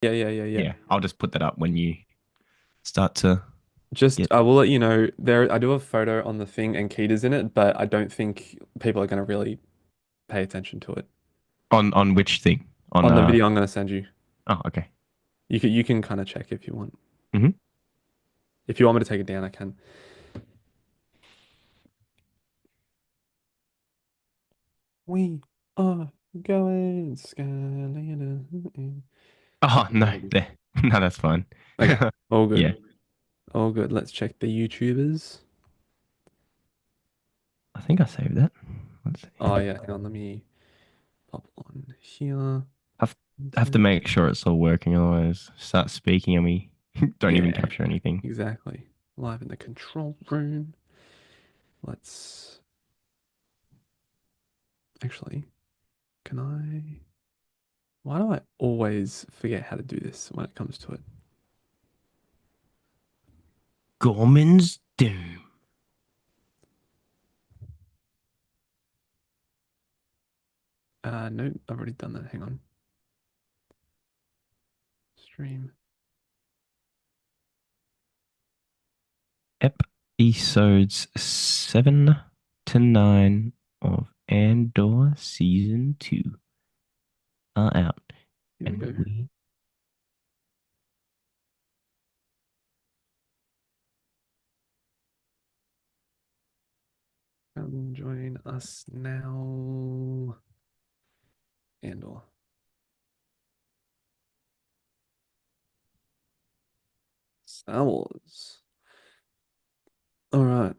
Yeah. Yeah, I'll just put that up when you start to Just get I will let you know there. I do have a photo on the thing and Keita's in it, but I don't think people are going to really pay attention to it. on which thing? On On the video I'm going to send you, oh, okay. you can kind of check if you want. Hmm. If you want me to take it down, I can. We are going Skylander. Oh Okay, no, ready. there. No, that's fine. Okay, all good. Yeah, All good. Let's check the YouTubers. I think I saved that. Let's see. Oh yeah, hang on, let me pop on here. Have have to Content. make sure it's all working, otherwise start speaking and we don't even Yeah, capture anything. exactly. Live in the control room. Let's actually, can I? Why do I always forget how to do this when it comes to it? Gorman's Doom. No, I've already done that. Hang on. Stream. Episodes 7 to 9 of Andor season 2 are out, Here we and go. we Come join us now. Andor. Star Wars. All right.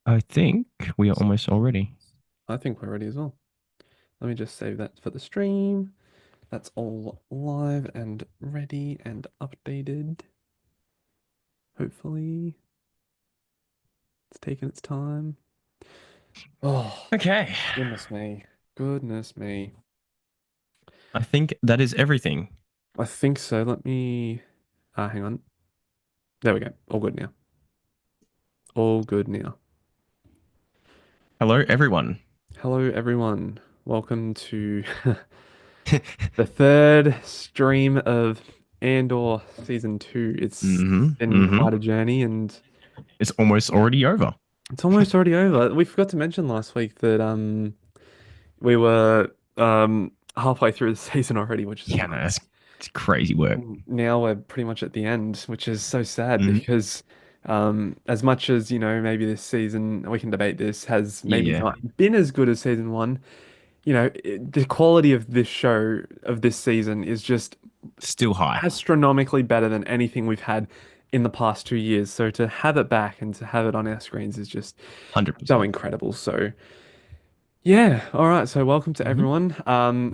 I think we are almost all ready. I think we're ready as well. Let me just save that for the stream. That's all live and ready and updated. Hopefully, it's taken its time. Oh, Okay. goodness me. Goodness me. I think that is everything. I think so. Let me hang on. There we go. All good now. All good now. Hello, everyone. Hello, everyone. Welcome to the third stream of Andor season two. It's Hmm. been Hmm. quite a journey and It's almost already over. it's almost already over. We forgot to mention last week that we were halfway through the season already, which is Yeah, no, nuts. it's crazy work. And now we're pretty much at the end, which is so sad Hmm. because as much as, maybe this season, we can debate this, has maybe Yeah, not been as good as season one, the quality of this show, of this season, is just still high. astronomically better than anything we've had in the past 2 years. So to have it back and to have it on our screens is just so 100%. incredible. So yeah, all right. So welcome to Hmm. everyone.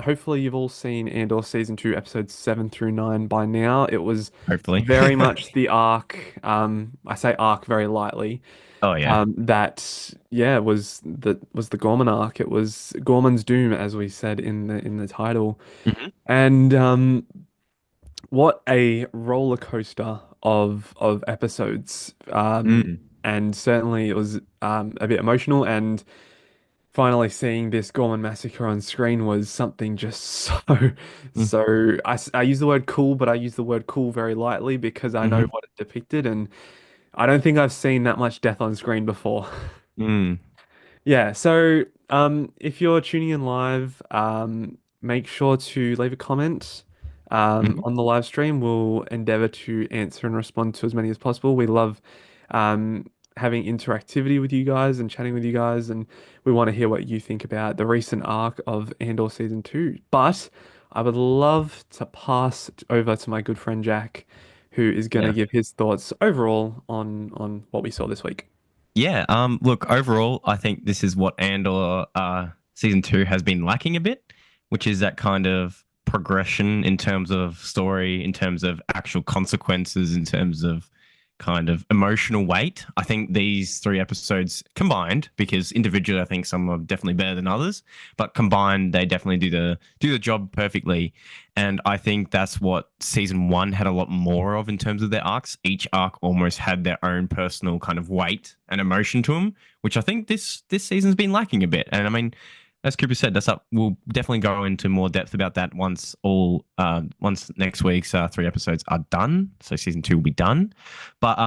Hopefully you've all seen Andor season two, episodes 7 through 9 by now. It was Hopefully. very much the arc. I say arc very lightly. Oh yeah. That yeah was the Gorman arc. It was Gorman's doom, as we said in the title. Hmm. And what a roller coaster of episodes. Mm. And certainly it was a bit emotional and finally seeing this Gorman massacre on screen was something just Mm. so I use the word cool, but I use the word cool very lightly because I know Hmm. what it depicted, and I don't think I've seen that much death on screen before. Mm. Yeah, so if you're tuning in live, make sure to leave a comment Hmm. on the live stream. We'll endeavor to answer and respond to as many as possible. We love um, having interactivity with you guys and chatting with you guys, and we want to hear what you think about the recent arc of Andor season two. But I would love to pass it over to my good friend Jack, who is going to Yeah. give his thoughts overall on what we saw this week. Yeah. Look, overall, I think this is what Andor season 2 has been lacking a bit, which is that kind of progression in terms of story, in terms of actual consequences, in terms of kind of emotional weight. I think these 3 episodes combined, because individually I think some are definitely better than others, but combined they definitely do the job perfectly. And I think that's what season 1 had a lot more of in terms of their arcs. Each arc almost had their own personal kind of weight and emotion to them, which I think this season's been lacking a bit. And I mean, as Cooper said, that's up. We'll definitely go into more depth about that once next week's 3 episodes are done. So season 2 will be done. But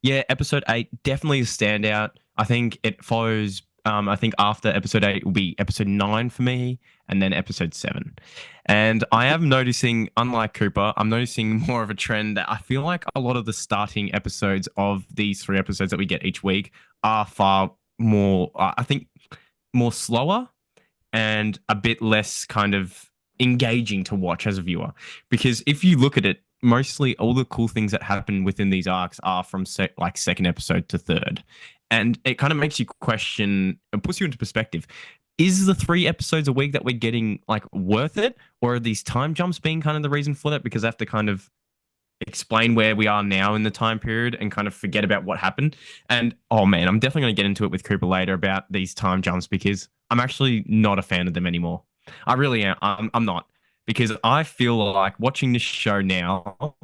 yeah, episode 8 definitely a standout. I think it follows. I think after episode 8 will be episode 9 for me, and then episode 7. And I am noticing, unlike Cooper, I'm noticing more of a trend that I feel like a lot of the starting episodes of these 3 episodes that we get each week are far more. I think more slower and a bit less kind of engaging to watch as a viewer. Because if you look at it, mostly all the cool things that happen within these arcs are from like second episode to third. And it kind of makes you question and puts you into perspective. Is the 3 episodes a week that we're getting like worth it? Or are these time jumps being kind of the reason for that? Because I have to kind of explain where we are now in the time period and kind of forget about what happened. And oh man, I'm definitely going to get into it with Cooper later about these time jumps because I'm actually not a fan of them anymore. I really am. I'm not because I feel like watching this show now,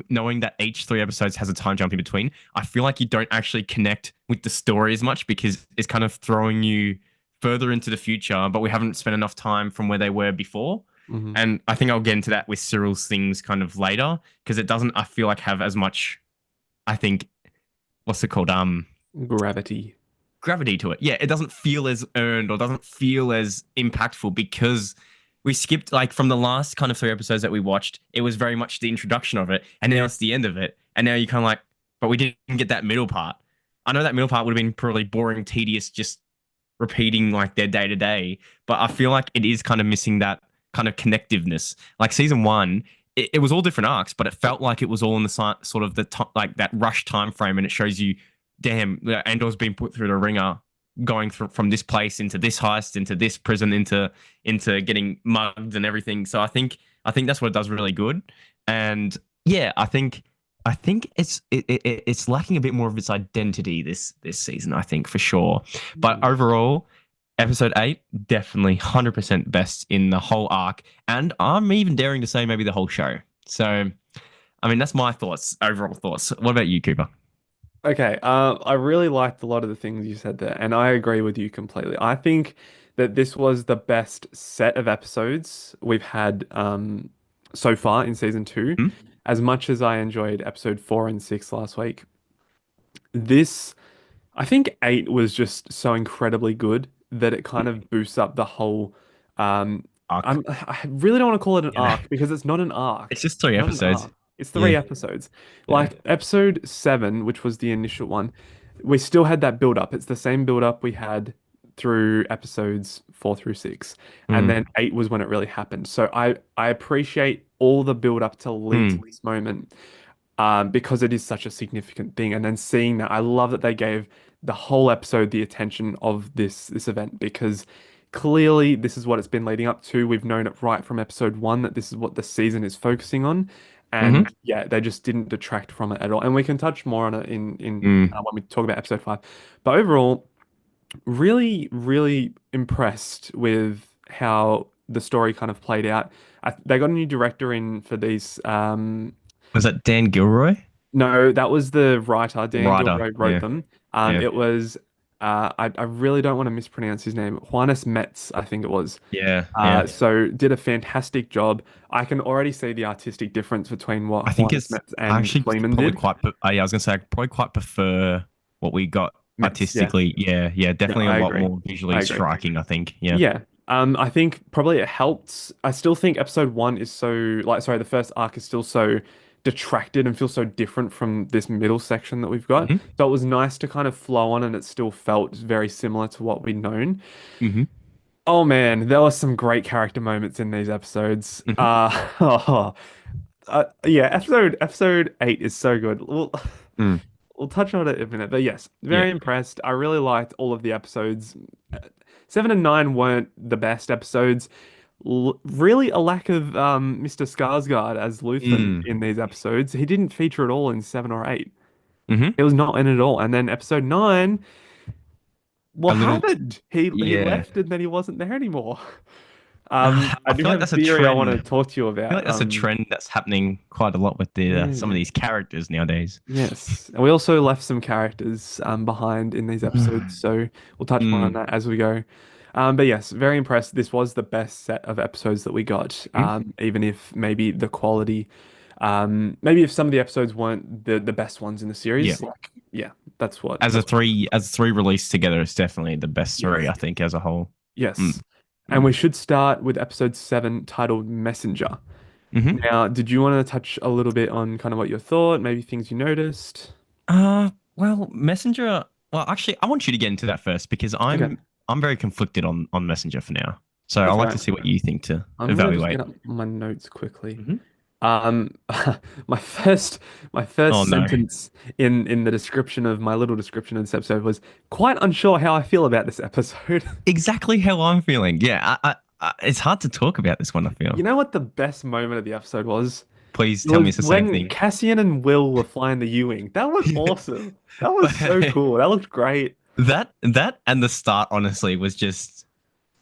knowing that each 3 episodes has a time jump in between, I feel like you don't actually connect with the story as much because it's kind of throwing you further into the future, but we haven't spent enough time from where they were before. Hmm. And I think I'll get into that with Cyril's things kind of later because it doesn't, I feel like, have as much, I think, what's it called? Gravity. Gravity to it. Yeah, it doesn't feel as earned or doesn't feel as impactful because we skipped like from the last kind of 3 episodes that we watched, it was very much the introduction of it, and now it's the end of it. And now you're kind of like, but we didn't get that middle part. I know that middle part would have been probably boring, tedious, just repeating like their day to day, but I feel like it is kind of missing that kind of connectiveness. Like season 1, it was all different arcs, but it felt like it was all in the sort of the like that rush time frame, and it shows you, damn, Andor's been put through the ringer, going from this place into this heist, into this prison, into getting mugged and everything. So I think that's what it does really good, and yeah, I think it's lacking a bit more of its identity this season. I think for sure, but overall, episode 8 definitely 100% best in the whole arc, and I'm even daring to say maybe the whole show. So, I mean, that's my thoughts, overall thoughts. What about you, Cooper? Okay, I really liked a lot of the things you said there, and I agree with you completely. I think that this was the best set of episodes we've had so far in season two. Hmm? As much as I enjoyed episode 4 and 6 last week, this, I think 8 was just so incredibly good that it kind of boosts up the whole. Um, Arc. I really don't want to call it an Yeah, arc because it's not an arc. it's just three Not an episodes. arc. It's Yeah, 3 episodes. yeah. Like episode 7, which was the initial one, we still had that build up. It's the same build up we had through episodes 4 through 6, and then Mm, 8 was when it really happened. So I appreciate all the build up to lead to mm, this moment because it is such a significant thing. And then seeing that, I love that they gave the whole episode the attention of this event because clearly this is what it's been leading up to. We've known it right from episode 1 that this is what the season is focusing on. mm-hmm, And yeah, they just didn't detract from it at all. And we can touch more on it in mm. when we talk about episode 5. But overall, really, really impressed with how the story kind of played out. They got a new director in for these. Was that Dan Gilroy? No, that was the writer. Dan Ryder. Gilroy wrote Yeah, them. yeah, It was I really don't want to mispronounce his name. Juanes Metz, I think it was. yeah, yeah. So did a fantastic job. I can already see the artistic difference between I what think Juanes it's Metz I and actually Fleeman probably did. quite. Yeah, I was gonna say I probably quite prefer what we got Metz, yeah. artistically. Yeah, yeah, No, definitely a I lot agree. more visually I agree. striking. I think. Yeah. Yeah. I think probably it helped. I still think episode 1 is so like sorry, the first arc is still so detracted and feels so different from this middle section that we've got. Hmm. So it was nice to kind of flow on and it still felt very similar to what we'd known. Hmm. Oh man, there were some great character moments in these episodes. Hmm. Yeah, episode 8 is so good. Mm. We'll touch on it in a minute, but yes, Yeah. very impressed. I really liked all of the episodes. 7 and 9 weren't the best episodes. Really, a lack of Mr. Skarsgård as Luthen Mm. in these episodes. He didn't feature at all in 7 or 8. Hmm. It was not in at all. And then episode 9, what A little. happened? He Yeah. left and then he wasn't there anymore. I I do feel like have a that's a theory I want trend. to talk to you I feel like about. that's a trend that's happening quite a lot with the some of Yeah. these characters nowadays. Yes, and we also left some characters behind in these episodes, Mm. so we'll touch more on Mm. that as we go. But yes, very impressed. This was the best set of episodes that we got. Mhm. Even if maybe the quality, maybe if some of the episodes weren't the best ones in the Yeah. series, like yeah, As a that's what. three released together, it's definitely the best three, Yes. I think, as a whole. Mm. Yes. And Mm. we should start with episode 7 titled Messenger. Hmm. Now, did you want to touch a little bit on kind of what you thought, maybe things you noticed? Well, Messenger. Well, actually, I want you to get into that first because Okay, I'm very conflicted on Messenger for now. So I'd that's like right. to see what you think to I'm gonna just evaluate. get up my notes quickly. Hmm. Um, my first my first Oh no, sentence in the description of my little description of this episode was quite unsure how I feel about this episode. exactly how I'm feeling. Yeah, it's hard to talk about this one, I feel. You know what the best moment of the episode was? Please It tell me was it's the same when thing. Cassian and Will were flying the U-wing. That was awesome. That was so cool. That looked great. That and the start, honestly, was just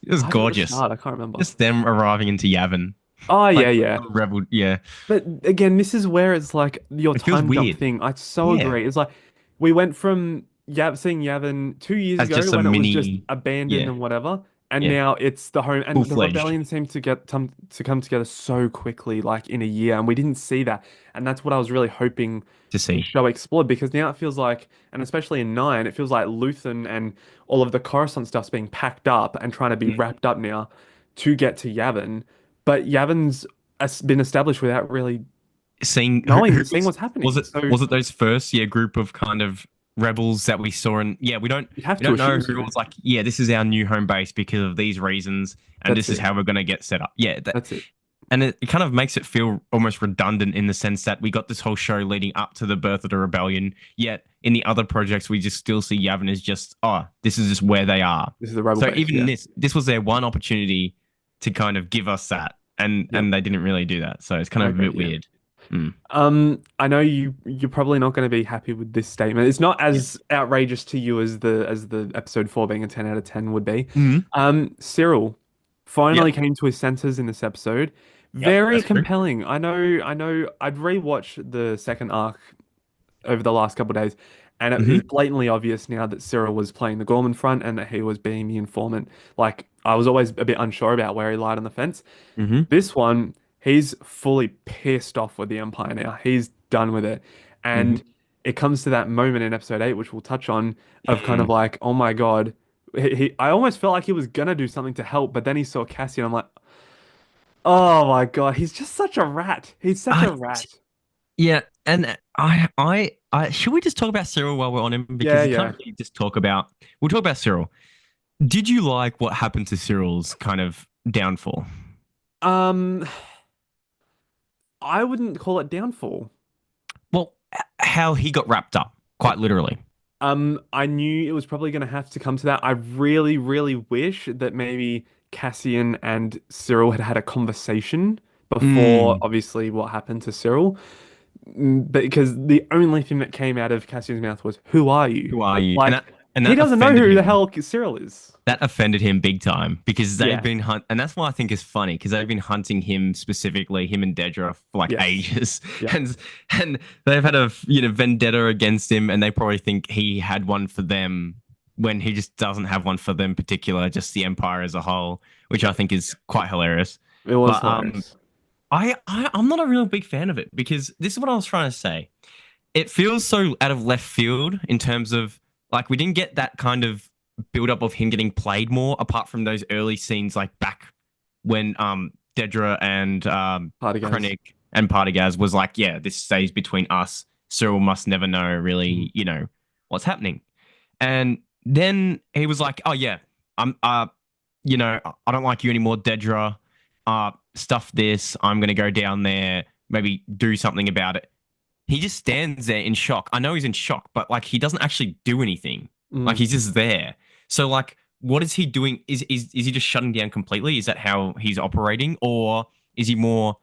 it was Why did it gorgeous. start? I can't remember. Just them arriving into Yavin, Oh like yeah, yeah. little rebel. Yeah, But again, this is where it's like your it feels time jump weird. thing. I so Yeah, agree. It's like we went from seeing Yavin 2 years as ago just a when it was just mini. abandoned Yeah, and whatever, and yeah, now it's the home full and the fledged rebellion seemed to come together so quickly, like in a year, and we didn't see that. And that's what I was really hoping to the see. show explored because now it feels like, and especially in 9, it feels like Luthen and all of the Coruscant stuff's being packed up and trying to be wrapped up now to get to Yavin. But Yavin's been established without really Seeing who seeing what's happening. So was it those first group of kind of rebels that we saw, and yeah, you have we to don't know assume who so. was like, yeah, this is our new home base because of these reasons, and That's this is it. how we're going to get set up. Yeah, That's it. and it kind of makes it feel almost redundant in the sense that we got this whole show leading up to the birth of the rebellion, yet in the other projects we just still see Yavin as just, oh, this is just where they are. This is the rebel So base. even in Yeah. this was their one opportunity to kind of give us that, Yep. and they didn't really do that. So it's kind I of a agree. bit Yeah. weird. Mm. I know you're probably not going to be happy with this statement. It's not Yeah. as outrageous to you as the episode 4 being a 10 out of 10 would be. Mm. Cyril finally Yep. came to his senses in this episode. Yep. Very That's true. compelling. I know I'd rewatched the second arc over the last couple of days, and it is Hmm. blatantly obvious now that Cyril was playing the Gorman front and that he was being the informant. Like I was always a bit unsure about where he lied on the fence. Hmm. This one, he's fully pissed off with the Empire now. He's done with it. Hmm. And it comes to that moment in episode 8, which we'll touch on, of kind of Mm. like, oh my God. I almost felt like he was gonna do something to help, but then he saw Cassian. I'm like, oh my God, he's just such a rat. He's such Uh, a rat. yeah, and should we just talk about Cyril while we're on him because Yeah, you can't yeah. really just talk about. We'll talk about Cyril. Did you like what happened to Cyril's kind of downfall? Um, I wouldn't call it downfall. Well, how he got wrapped up, quite literally. I knew it was probably going to have to come to that. I really, really wish that maybe Cassian and Cyril had had a conversation before, Mm. obviously, what happened to Cyril. But because the only thing that came out of Cassian's mouth was, "Who are you?" Who are you? Like, And he that doesn't know offended who the him. hell Cyril is. That offended him big time because they've Yeah. been and that's why I think is funny because they've been hunting him specifically, him and Dedra for like Yes. ages, Yeah. and they've had a vendetta against him, and they probably think he had one for them when he just doesn't have one for them particular, just the Empire as a whole, which I think is quite hilarious. It was But hilarious. I'm not a real big fan of it because this is what I was trying to say. It feels so out of left field in terms of like we didn't get that kind of build up of him getting played more apart from those early scenes like back when Dedra and Party guys. Krennic and Partigaz was like, yeah, this stays between us. Cyril must never know Mhm. really, what's happening. And then he was like, oh yeah, I'm I don't like you anymore, Dedra. Stuff this. I'm gonna go down there, maybe do something about it. He just stands there in shock. I know he's in shock, but like he doesn't actually do anything. Like Mm. he's just there. So like what is he doing? Is he just shutting down completely? Is that how he's operating? Or is he more,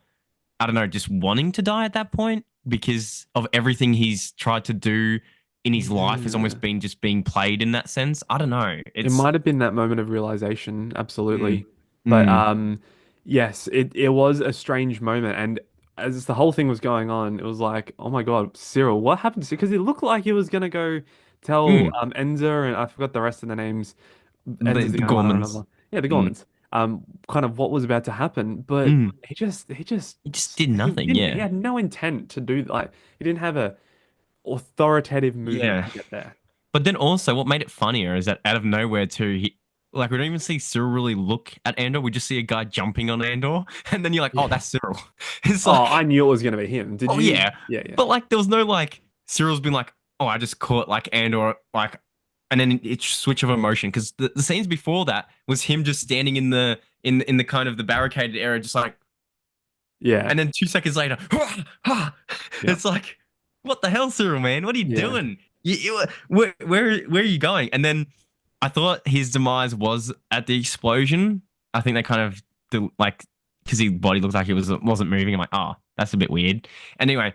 I don't know, just wanting to die at that point? Because of everything he's tried to do in his life has almost Yeah. been just being played in that sense. I don't know. It It's might have been that moment of realization, mm, absolutely. But mm, yes, it was a strange moment. And as the whole thing was going on, it was like, oh my God, Cyril, what happened to Because it looked like he was gonna go tell mm. Enza and I forgot the rest of the names. The Enza's the only one I Ghorman'S. remember. yeah, the Mm. Gormans, kind of what was about to happen, but Mm. he just He just did nothing. he Yeah. had no intent to do like he didn't have a authoritative movement Yeah. to get there. But then also, what made it funnier is that out of nowhere, too, like we don't even see Cyril really look at Andor. We just see a guy jumping on Andor, and then you're like, oh, Yeah. that's Cyril. It's Oh, I like, knew it was gonna be him. Did oh you? yeah, Yeah, yeah, but like there was no like Cyril's been like, oh, I just caught like Andor like, and then it's switch of emotion because the scenes before that was him just standing in the kind of the barricaded area, just like, yeah, and then 2 seconds later, yeah, it's like, what the hell, Cyril, man? What are you yeah. doing? Where are you going? And then I thought his demise was at the explosion. I think they kind of like because his body looked like it wasn't moving. I'm like, oh, that's a bit weird. Anyway,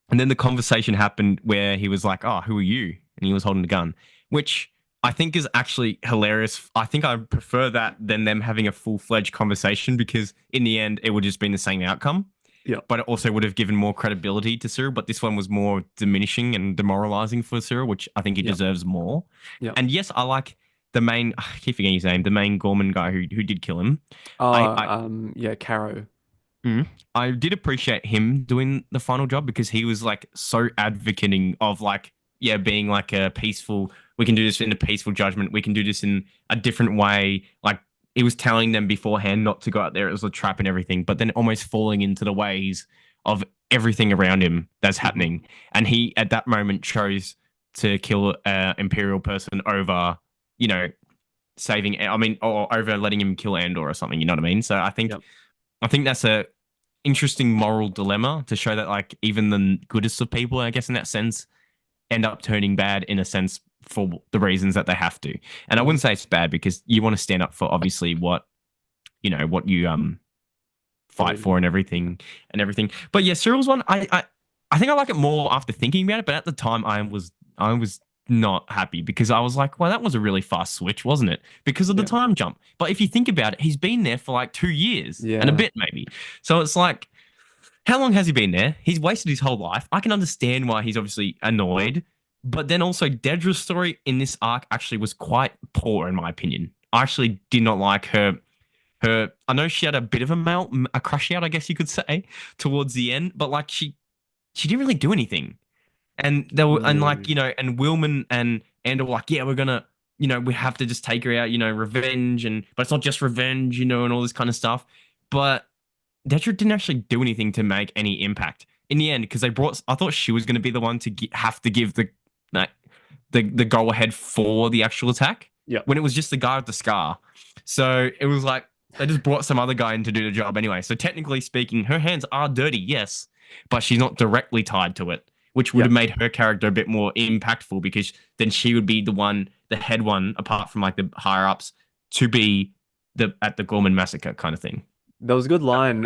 and then the conversation happened where he was like, "Oh, who are you?" And he was holding a gun, which I think is actually hilarious. I think I prefer that than them having a full-fledged conversation because in the end, it would just been the same outcome. Yeah, But it also would have given more credibility to Cyril. But this one was more diminishing and demoralizing for Cyril, which I think he yeah, deserves more. yeah. And yes, I like the main. I keep forgetting his name. The main Gorman guy who did kill him. I Yeah, Caro. Mm. I did appreciate him doing the final job because he was like so advocating of like, yeah, being like a peaceful, we can do this in a peaceful judgment. We can do this in a different way. Like he was telling them beforehand not to go out there. It was a trap and everything, but then almost falling into the ways of everything around him that's Hmm. happening. And he, at that moment, chose to kill a Imperial person over, you know, saving, I mean, or over letting him kill Andor or something. You know what I mean? So Yeah, I think that's a interesting moral dilemma to show that like even the goodest of people, I guess in that sense, end up turning bad in a sense for the reasons that they have to. And I hmm, wouldn't say it's bad because you want to stand up for obviously what what you fight believe for in. Yeah, and everything. But yeah, Cyril's one, I think I like it more after thinking about it. But at the time, I was not happy because I was like, well, that was a really fast switch, wasn't it? Because of the yeah, time jump. But if you think about it, he's been there for like 2 years and a yeah. bit maybe. So it's like, how long has he been there? He's wasted his whole life. I can understand why he's obviously annoyed. But then also, Dedra's story in this arc actually was quite poor, in my opinion. I actually did not like her. I know she had a bit of a crush out, I guess you could say, towards the end, but like she didn't really do anything. And they were, and like, No. and Wilman and Andor were like, yeah, we're gonna, we have to just take her out, revenge, but it's not just revenge, and all this kind of stuff. But Dedra didn't actually do anything to make any impact in the end because I thought she was going to be the one to have to give like, the go ahead for the actual attack Yeah, when it was just the guy with the scar. So it was like they just brought some other guy in to do the job anyway. So technically speaking, her hands are dirty, yes, but she's not directly tied to it, which would yeah. have made her character a bit more impactful because then she would be the head one, apart from like the higher ups, to be the at the Gorman massacre kind of thing. There was a good line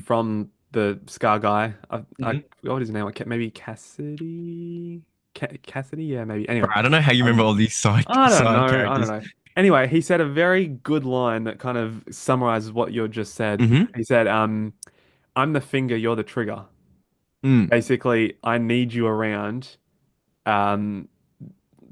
from the Scar guy. I Mhm. forgot what his name was. Maybe Cassidy. Cassidy, yeah, maybe. Anyway, Bro, I don't know how you remember um, all these I don't side know. I don't characters. know. Anyway, he said a very good line that kind of summarizes what you just said. Mm-hmm. He said, "I'm the finger, you're the trigger. Mm. Basically, I need you around, um,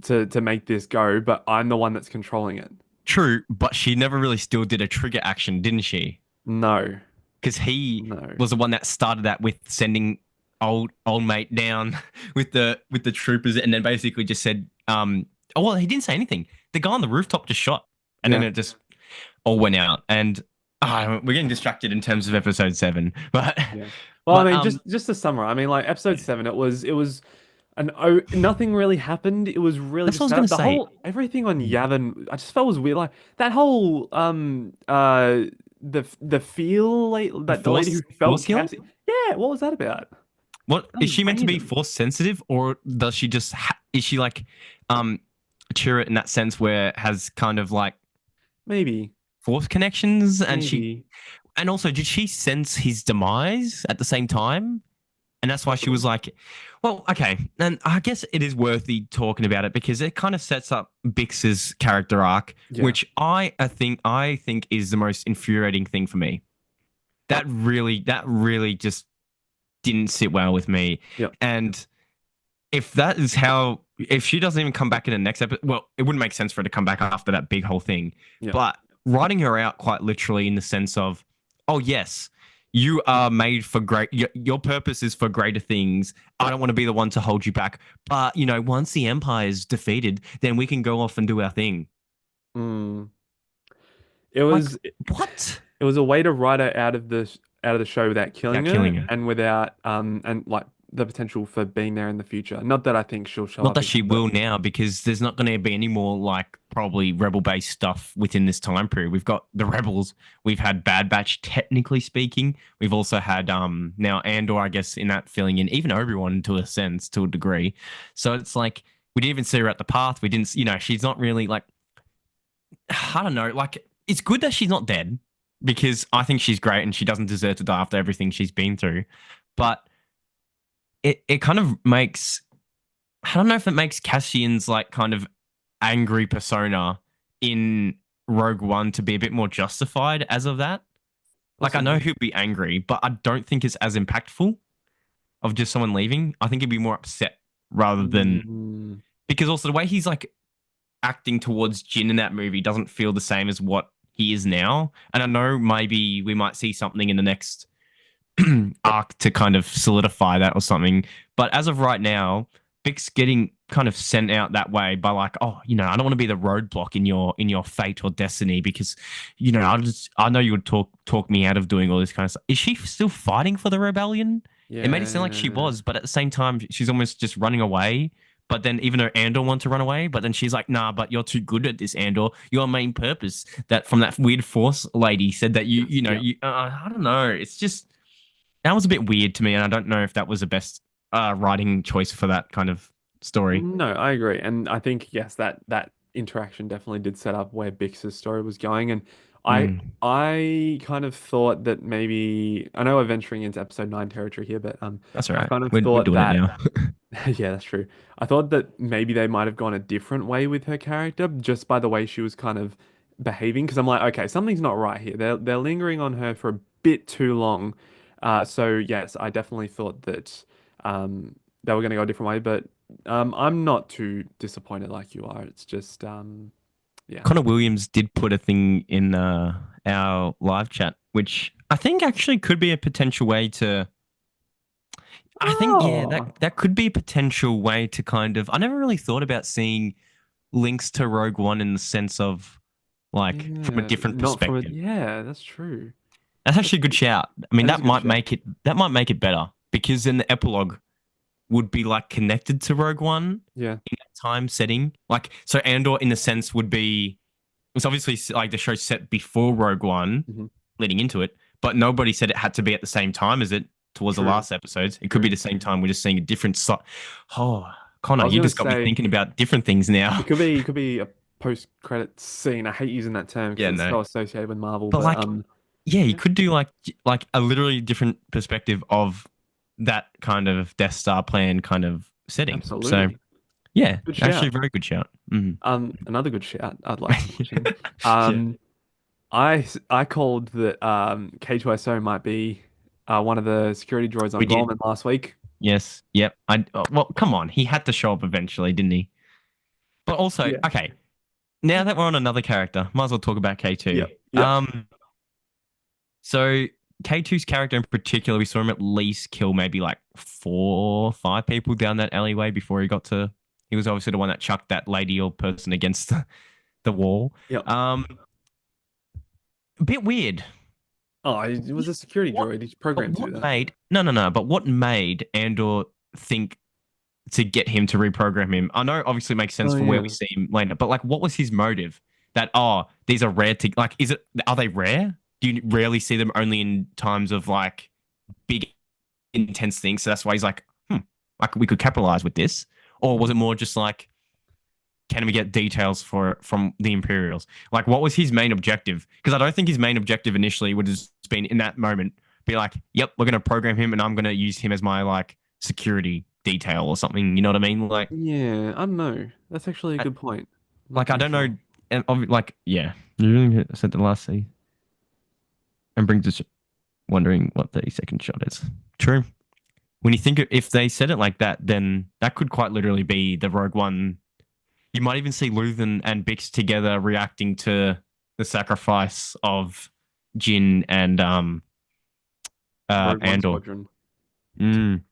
to make this go, but I'm the one that's controlling it." True, but she never really still did a trigger action, didn't she? No, Because he no, was the one that started that with sending old mate down with the troopers, and then basically just said, oh well, he didn't say anything. The guy on the rooftop just shot, and then yeah, it just all went out. And we're getting distracted in terms of episode 7, but yeah. Well, I but mean, just to summarize, I mean, like episode yeah, seven, it was and oh, nothing really happened. It was really that's what I just was gonna the say. whole everything on Yavin. I just felt was weird. Like that whole the feel like The that the lady who force felt healing. Cassie. Yeah, what was that about? What That is was she meant to be random. force sensitive, or does she just is she like um Chirrut in that sense where it has kind of like Maybe, force connections maybe, and also did she sense his demise at the same time? And that's why she was possibly. like, well, okay. And I guess it is worthy talking about it because it kind of sets up Bix's character arc, Yeah, which I think is the most infuriating thing for me. That really just didn't sit well with me. yeah, And if that is how, if she doesn't even come back in the next episode, well, it wouldn't make sense for her to come back after that big whole thing. yeah, But writing her out quite literally in the sense of, oh yes, you are made for great. Your purpose is for greater things. I don't want to be the one to hold you back. But once the empire is defeated, then we can go off and do our thing. Mm. It Like was what? it was a way to write her out of the show without killing Without her killing her. and without and like the potential for being there in the future. Not that I think she'll show Not up that she again, but will now, because there's not going to be any more like probably rebel based stuff within this time period. We've got the rebels, we've had Bad Batch, technically speaking. We've also had now Andor, I guess, in that filling in, even Obi-Wan to a sense, to a degree. So it's like we didn't even see her at the path. We didn't, she's not really like, I don't know, like it's good that she's not dead because I think she's great and she doesn't deserve to die after everything she's been through. But it kind of makes, I don't know if it makes Cassian's like kind of angry persona in Rogue One to be a bit more justified as of that. Like I know possibly. he'll be angry, but I don't think it's as impactful of just someone leaving. I think he'd be more upset rather than, Mm, because also the way he's like acting towards Jin in that movie doesn't feel the same as what he is now. And I know maybe we might see something in the next arc to kind of solidify that or something. But as of right now, Vic's getting kind of sent out that way by like, oh, I don't want to be the roadblock in your fate or destiny because, I know you would talk me out of doing all this kind of stuff. Is she still fighting for the rebellion? It made it sound like she yeah. was, but at the same time, she's almost just running away. But then, even though Andor wants to run away, but then she's like, "Nah, but you're too good at this, Andor. Your main purpose that from that weird Force lady said that you, Yes. Yeah. I don't know. It's just that was a bit weird to me, and I don't know if that was the best writing choice for that kind of story. No, I agree, and I think yes, that interaction definitely did set up where Bix's story was going, and I Mm, I kind of thought that maybe I know we're venturing into episode 9 territory here, but that's all I right. kind of We're thought doing it that now. yeah, that's true. I thought that maybe they might have gone a different way with her character just by the way she was kind of behaving. Because I'm like, okay, something's not right here. They're lingering on her for a bit too long. So yes, I definitely thought that they were going to go a different way. But I'm not too disappointed like you are. It's just yeah. Connor Williams did put a thing in our live chat, which I think actually could be a potential way to. I think yeah, that Oh, that could be a potential way to kind of. I never really thought about seeing links to Rogue One in the sense of like from a yeah. different Not from it. perspective. Yeah, that's true. That's actually a good shout. I mean, That is that a good might shout. make it better because then the epilogue would be like connected to Rogue One Yeah. in that time setting. Like, so Andor, in a sense, would be it's obviously like the show set before Rogue One, Hmm. leading into it, but nobody said it had to be at the same time as it towards the True. last episodes. It could be True. the same time. We're just seeing a different. Oh, I Connor, was you gonna just got me say. thinking about different things It now. could be a post-credit scene. I hate using that term because Yeah, it's no, so associated with Marvel, but but like, yeah, you yeah, could do like a literally different perspective of that kind of Death Star plan kind of setting. So absolutely. yeah, Good actually, shout. a very good shout. Mhm. Another good shout I'd like to mention. Yeah, Um, I called that K2SO might be one of the security droids we on did. Gorman last week. Yes, yep. Well, come on, he had to show up eventually, didn't he? But also, Yeah. okay, now that we're on another character, might as well talk about K2. Yep. Yep. So K2's character in particular, we saw him at least kill maybe like 4 or 5 people down that alleyway before he got to. He was obviously the one that chucked that lady or person against the wall. Yep. Um, a bit weird. Oh, it was a security What? droid. He's But programmed to do what that. made no no no? But what made Andor think to get him to reprogram him? I know obviously it makes sense Oh for where we yeah. see him later, but like, what was his motive? That these are rare to like. Is it are they rare? Do you rarely see them only in times of like big intense things? So that's why he's like we could capitalize with this, or was it more just like can we get details from the Imperials? Like, what was his main objective? Because I don't think his main objective initially would have been in that moment be like, "Yep, we're gonna program him, and I'm gonna use him as my like security detail or something." You know what I mean? Yeah. I don't know. That's actually a I, good point. I'm not like I too don't know, sure. and like yeah, you said the last scene and brings us wondering what the second shot is. True. When you think if they said it like that, then that could quite literally be the Rogue One. You might even see Luthen and Bix together reacting to. the sacrifice of Jin and Rogue One Andor. Squadron. Mm.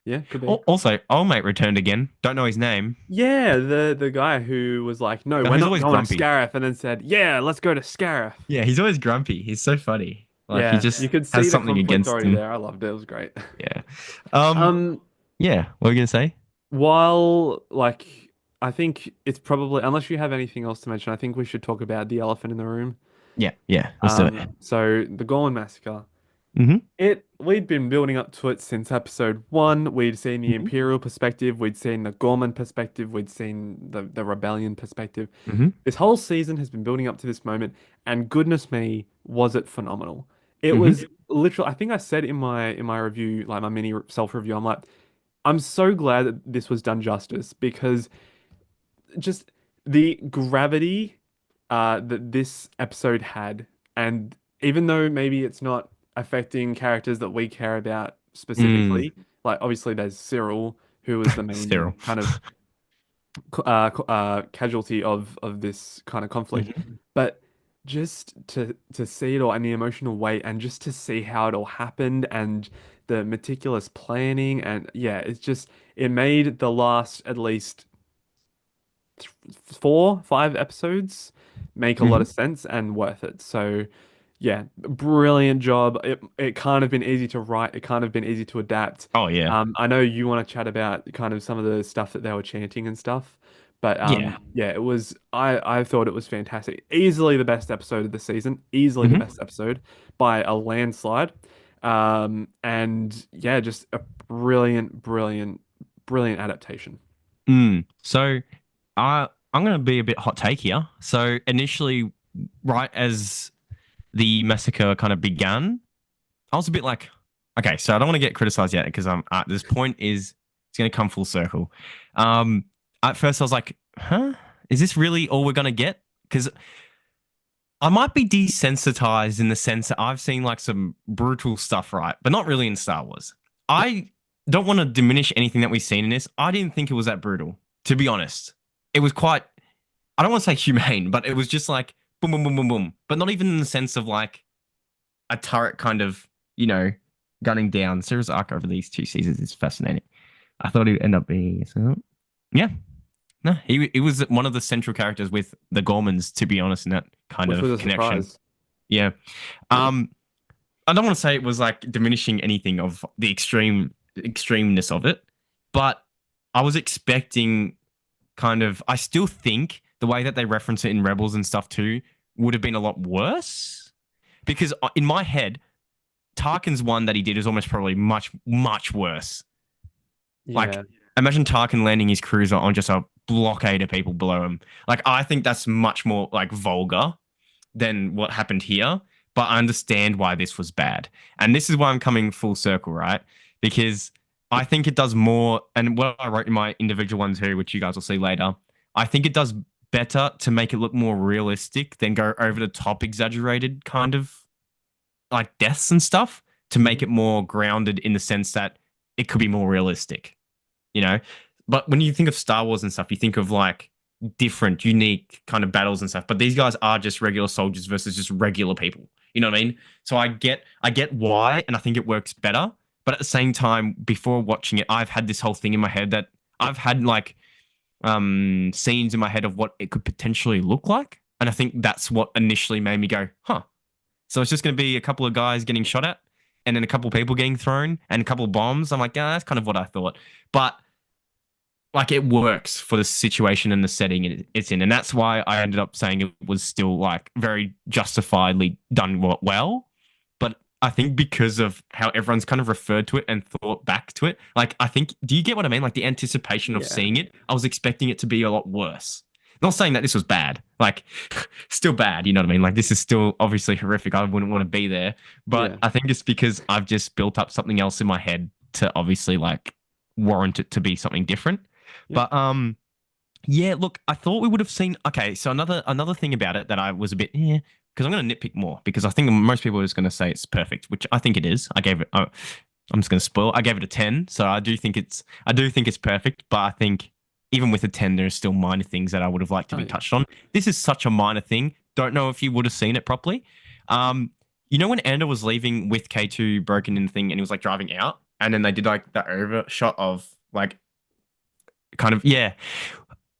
Yeah, could be. Also, old mate returned again. Don't know his name. Yeah, the guy who was like, "No, Guy we're who's not always going to grumpy. Scarif," and then said, "Yeah, let's go to Scarif." Yeah, he's always grumpy. He's so funny. Like he Yeah, you just could has see the something conflict against already him. there. I loved it. It was great. Yeah. Um. Um, Yeah. What were you gonna say? while like I think it's probably unless you have anything else to mention, I think we should talk about the elephant in the room. Yeah. Yeah. Let's do it. So the Gorman massacre. Mm-hmm. We'd been building up to it since episode one. We'd seen the Mm-hmm. Imperial perspective, we'd seen the Gorman perspective, we'd seen the rebellion perspective. Mm-hmm. This whole season has been building up to this moment, and goodness me, was it phenomenal. It Mm-hmm. was literally, I think I said in my review, like my mini self-review, I'm like, I'm so glad that this was done justice because just the gravity that this episode had, and even though maybe it's not affecting characters that we care about Mm. specifically, like obviously there's Cyril, who was the main Cyril. kind of casualty of this kind of conflict, Mm-hmm. but just to see it all and the emotional weight, and just to see how it all happened and the meticulous planning, and yeah, it made the last at least 4, 5 episodes make a lot Mm-hmm. of sense and worth it. So yeah, brilliant job. It kind of been easy to write. It kind of been easy to adapt. Oh yeah. I know you want to chat about kind of some of the stuff that they were chanting and stuff, but Yeah. yeah, it was. I thought it was fantastic. Easily the best episode of the season. Easily the Mm-hmm. best episode by a landslide. And yeah, just a brilliant, brilliant, brilliant adaptation. So I'm gonna be a bit hot take here. So initially, right as the massacre kind of began, I was a bit like, okay, so I don't want to get criticized yet because I'm at this point is it's gonna come full circle. Um, at first I was like, huh? Is this really all we're gonna get? Because I might be desensitized in the sense that I've seen like some brutal stuff, right? But not really in Star Wars. I don't want to diminish anything that we've seen in this. I didn't think it was that brutal, to be honest. It was quite, I don't want to say humane, but it was just like boom, boom, boom, boom, boom. But not even in the sense of like a turret kind of, you know, gunning down. Sarah's arc over these 2 seasons is fascinating. I thought he'd end up being, so yeah, no, he was one of the central characters with the Ghorman'S, to be honest, in that kind Which was of a connection. surprise. Yeah. Yeah. Um, I don't want to say it was like diminishing anything of the extremeness of it, but I was expecting kind of. I still think the way that they reference it in Rebels and stuff too would have been a lot worse because in my head, Tarkin's one that he did is almost probably much much worse. Like Yeah. imagine Tarkin landing his cruiser on just a blockade of people below him. Like I think that's much more like vulgar than what happened here, but I understand why this was bad. And this is why I'm coming full circle, right? Because I think it does more, and what I wrote in my individual one too, which you guys will see later, I think it does better to make it look more realistic than go over the top exaggerated kind of like deaths and stuff to make Mhm. it more grounded in the sense that it could be more realistic, you know? But when you think of Star Wars and stuff, you think of like different, unique kind of battles and stuff. But these guys are just regular soldiers versus just regular people. You know what I mean? So I get why, and I think it works better. But at the same time, before watching it, I've had this whole thing in my head that I've had like scenes in my head of what it could potentially look like. And I think that's what initially made me go, huh. So it's just going to be a couple of guys getting shot at and then a couple of people getting thrown and a couple of bombs. I'm like, yeah, that's kind of what I thought. But like it works for the situation and the setting it's in. And that's why I ended up saying it was still like very justifiably done well. But I think because of how everyone's kind of referred to it and thought back to it, like I think, do you get what I mean? Like the anticipation of Yeah. seeing it, I was expecting it to be a lot worse. Not saying that this was bad, like still bad, you know what I mean? Like this is still obviously horrific. I wouldn't want to be there, but Yeah. I think it's because I've just built up something else in my head to obviously like warrant it to be something different. Yep. But yeah, look, I thought we would have seen. Okay, so another thing about it that I was a bit yeah, because I'm going to nitpick more because I think most people are just going to say it's perfect, which I think it is. I gave it. I'm just going to spoil. I gave it a 10, so I do think it's perfect. But I think even with a 10, there's still minor things that I would have liked to Oh be yeah. touched on. This is such a minor thing, don't know if you would have seen it properly. Um, you know when Andor was leaving with K2 broken in the thing and he was like driving out, and then they did like that overshot of like kind of yeah.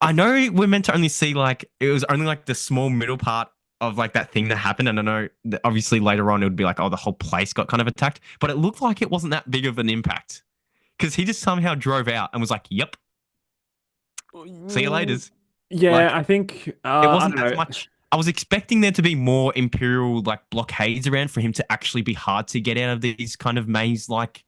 I know we're meant to only see like it was only like the small middle part of like that thing that happened, and I know that obviously later on it would be like, oh, the whole place got kind of attacked, but it looked like it wasn't that big of an impact because he just somehow drove out and was like, "Yep, see you later." Mm, yeah, Like I think it I wasn't don't as know. much. I was expecting there to be more Imperial like blockades around for him to actually be hard to get out of these kind of maze like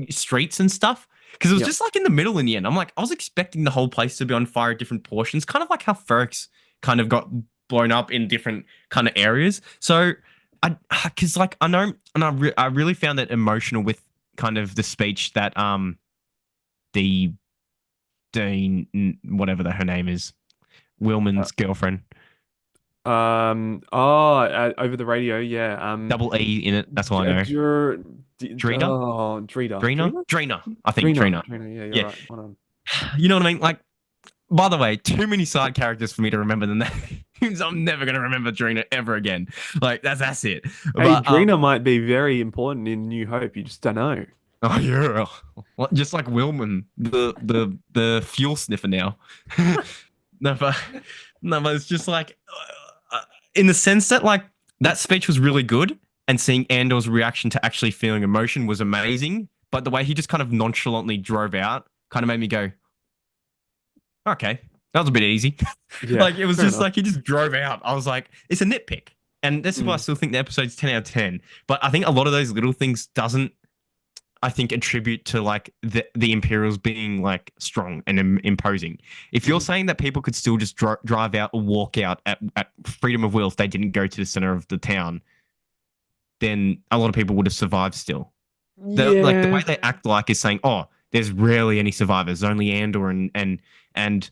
streets and stuff. Because it was Yeah. just like in the middle in the end. I'm like, I was expecting the whole place to be on fire at different portions, kind of like how Ferrex kind of got blown up in different kind of areas. So because like I know, and I really found it emotional with kind of the speech that the Dean, whatever her name is, Uh, Wilman's girlfriend, over the radio, yeah. double E in it. That's all I know. Drina, Drita. Drina, Drina? Drina. I think Drina. Drina. Drina, yeah, you're Yeah, right. Hold on. you know what I mean. Like, by the way, too many side characters for me to remember than that. I'm never gonna remember Drina ever again. Like that's it. Hey, But Drina might be very important in New Hope. You just don't know. oh yeah, just like Wilman, the fuel sniffer now. no, but no, but it's just like in the sense that like that speech was really good, and seeing Andor's reaction to actually feeling emotion was amazing. But the way he just kind of nonchalantly drove out kind of made me go, okay, that was a bit easy. Yeah, Like it was fair just enough. like he just drove out. I was like, it's a nitpick. And this is why I Mm, still think the episode's 10 out of 10. But I think a lot of those little things doesn't I think attribute to like the Imperials being like strong and imposing. If you're mhm. saying that people could still just drive out or walk out at freedom of will if they didn't go to the center of the town, then a lot of people would have survived still. Like the way Yeah, they act like is saying, oh, there's rarely any survivors, only Andor and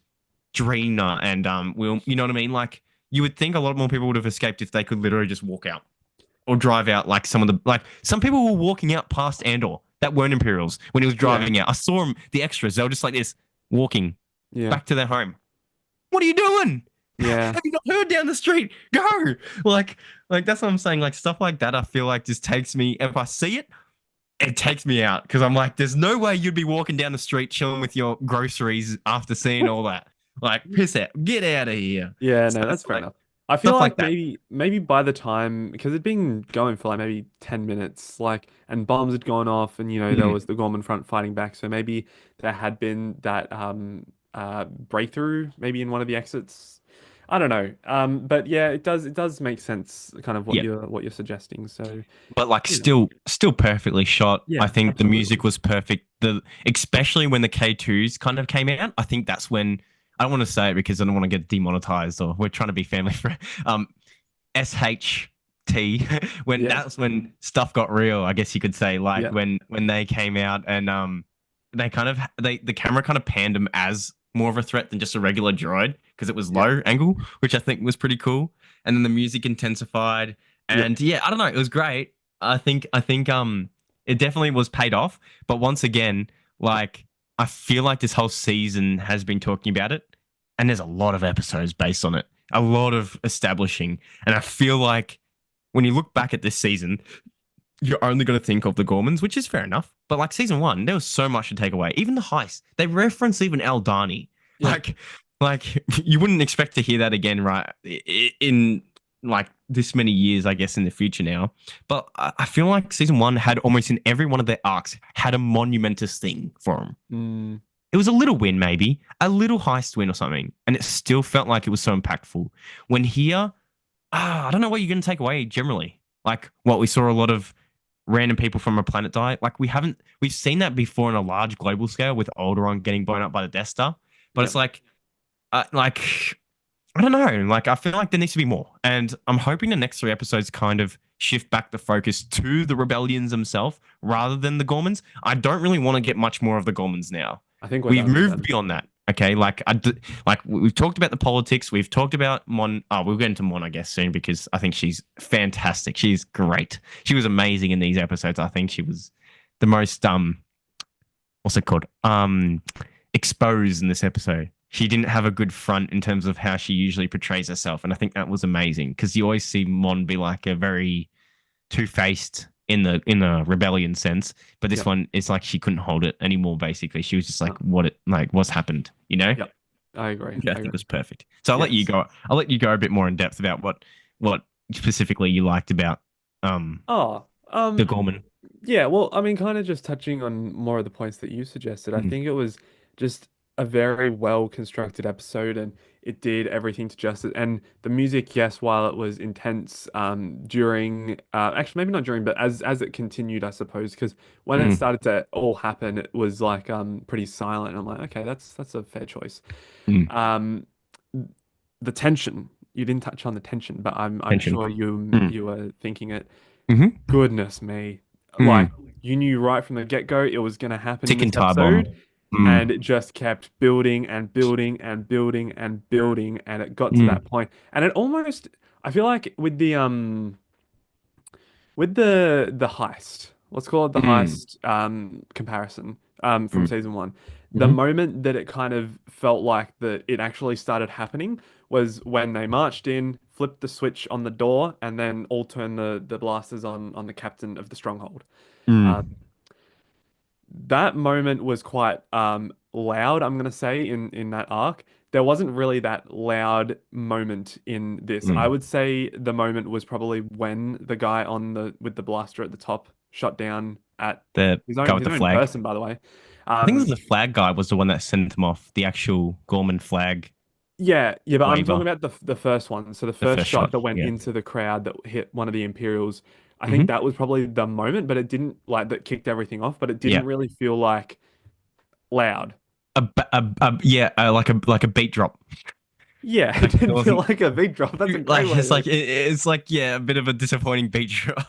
Drina and Will. You know what I mean? Like you would think a lot more people would have escaped if they could literally just walk out or drive out. Like some of the like some people were walking out past Andor that weren't Imperials when he was yeah, driving out. I saw them, the extras. They were just like this, walking yeah, back to their home. What are you doing? yeah. Have you not heard down the street? Go! Like that's what I'm saying. Like stuff like that, I feel like just takes me. If I see it, it takes me out because I'm like, there's no way you'd be walking down the street chilling with your groceries after seeing all that. Like, piss out, get out of here. Yeah, So no, that's it's fair like enough. I feel stuff like like that. maybe by the time because it'd been going for like maybe 10 minutes, like and bombs had gone off and there Mm, was the Gorman front fighting back. So maybe there had been that breakthrough maybe in one of the exits. I don't know. But yeah, it does make sense kind of what yeah, you're suggesting. So, but like you know. still perfectly shot. I Yeah, think the absolutely. music was perfect. The especially when the K2s kind of came out. I think that's when I don't want to say it because I don't want to get demonetized or we're trying to be family friendly. SHT when Yeah. that's when stuff got real, I guess you could say, like Yeah. when they came out and they kind of the camera kind of panned them as more of a threat than just a regular droid because it was Yeah. low angle, which I think was pretty cool. And then the music intensified Yeah. and yeah, I don't know, it was great. I think it definitely was paid off, but once again, like I feel like this whole season has been talking about it and there's a lot of episodes based on it, a lot of establishing. And I feel like when you look back at this season, you're only going to think of the Gormans, which is fair enough. But like season one, there was so much to take away. Even the heist, they reference even Aldani. Yeah. Like, like you wouldn't expect to hear that again, right? In like this many years, I guess, in the future now. But I feel like season one had almost in every one of their arcs had a monumentous thing for them. Mm, It was a little win, maybe a little heist win or something, and it still felt like it was so impactful. When here, I don't know what you're going to take away generally. Like what we saw a lot of random people from a planet die. Like we've seen that before on a large global scale with Alderaan getting blown up by the Death Star. But yeah. it's like I don't know. Like I feel like there needs to be more, and I'm hoping the next three episodes kind of shift back the focus to the rebellions themselves rather than the Gormans. I don't really want to get much more of the Gormans now. I think we're We've done moved then. beyond that. Okay, like we've talked about the politics. We've talked about Mon. Oh, we'll get into Mon, I guess, soon because I think she's fantastic. She's great. She was amazing in these episodes. I think she was the most what's it called exposed in this episode. she didn't have a good front in terms of how she usually portrays herself, and I think that was amazing because you always see Mon be like a very two-faced in the rebellion sense, but this Yep. one it's like she couldn't hold it anymore. Basically, she was just like, No. what's happened, you know? Yep. I agree. Yeah, I I think agree. was perfect. So I'll let you Yes. go. I'll let you go a bit more in depth about what specifically you liked about Oh, the Gorman. yeah, well, I mean, kind of just touching on more of the points that you suggested. I Mm, think it was just a very well constructed episode and it did everything to justice. And the music, yes, while it was intense, during actually maybe not during, but as it continued, I suppose, because when it mm, started to all happen, it was like pretty silent. And I'm like, okay, that's a fair choice. mm, Um, the tension. You didn't touch on the tension, but I'm tension. sure you Mm, you were thinking it. mm-hmm, Goodness me. Like mm. you knew right from the get-go it was going to happen in Ticking this time bomb. episode, and Mm, it just kept building and building and building and building, and it got to mm, that point. And it almost, I feel like with the heist, let's call it the mm, heist comparison from mm, season one, the mm, moment that it kind of felt like that it actually started happening was when they marched in, flipped the switch on the door, and then all turned the blasters on the captain of the stronghold. Um, mm, that moment was quite loud, I'm gonna say, in that arc. There wasn't really that loud moment in this. I mm. would say the moment was probably when the guy on the with the blaster at the top shot down at The guy with his the own flag. person, by the way. I think it was Um, the flag guy was the one that sent him off. The actual Gorman flag yeah, yeah, but I'm talking waiver. about the first one. So the The first first shot shot. that went Yeah. into the crowd that hit one of the Imperials. I think Hmm. that was probably the moment, but it didn't like that kicked everything off, but it didn't Yeah. really feel like loud. Yeah, like a beat drop. Yeah, it Like it didn't feel wasn't like a beat drop. That's a great like way to. it's like yeah, a bit of a disappointing beat drop.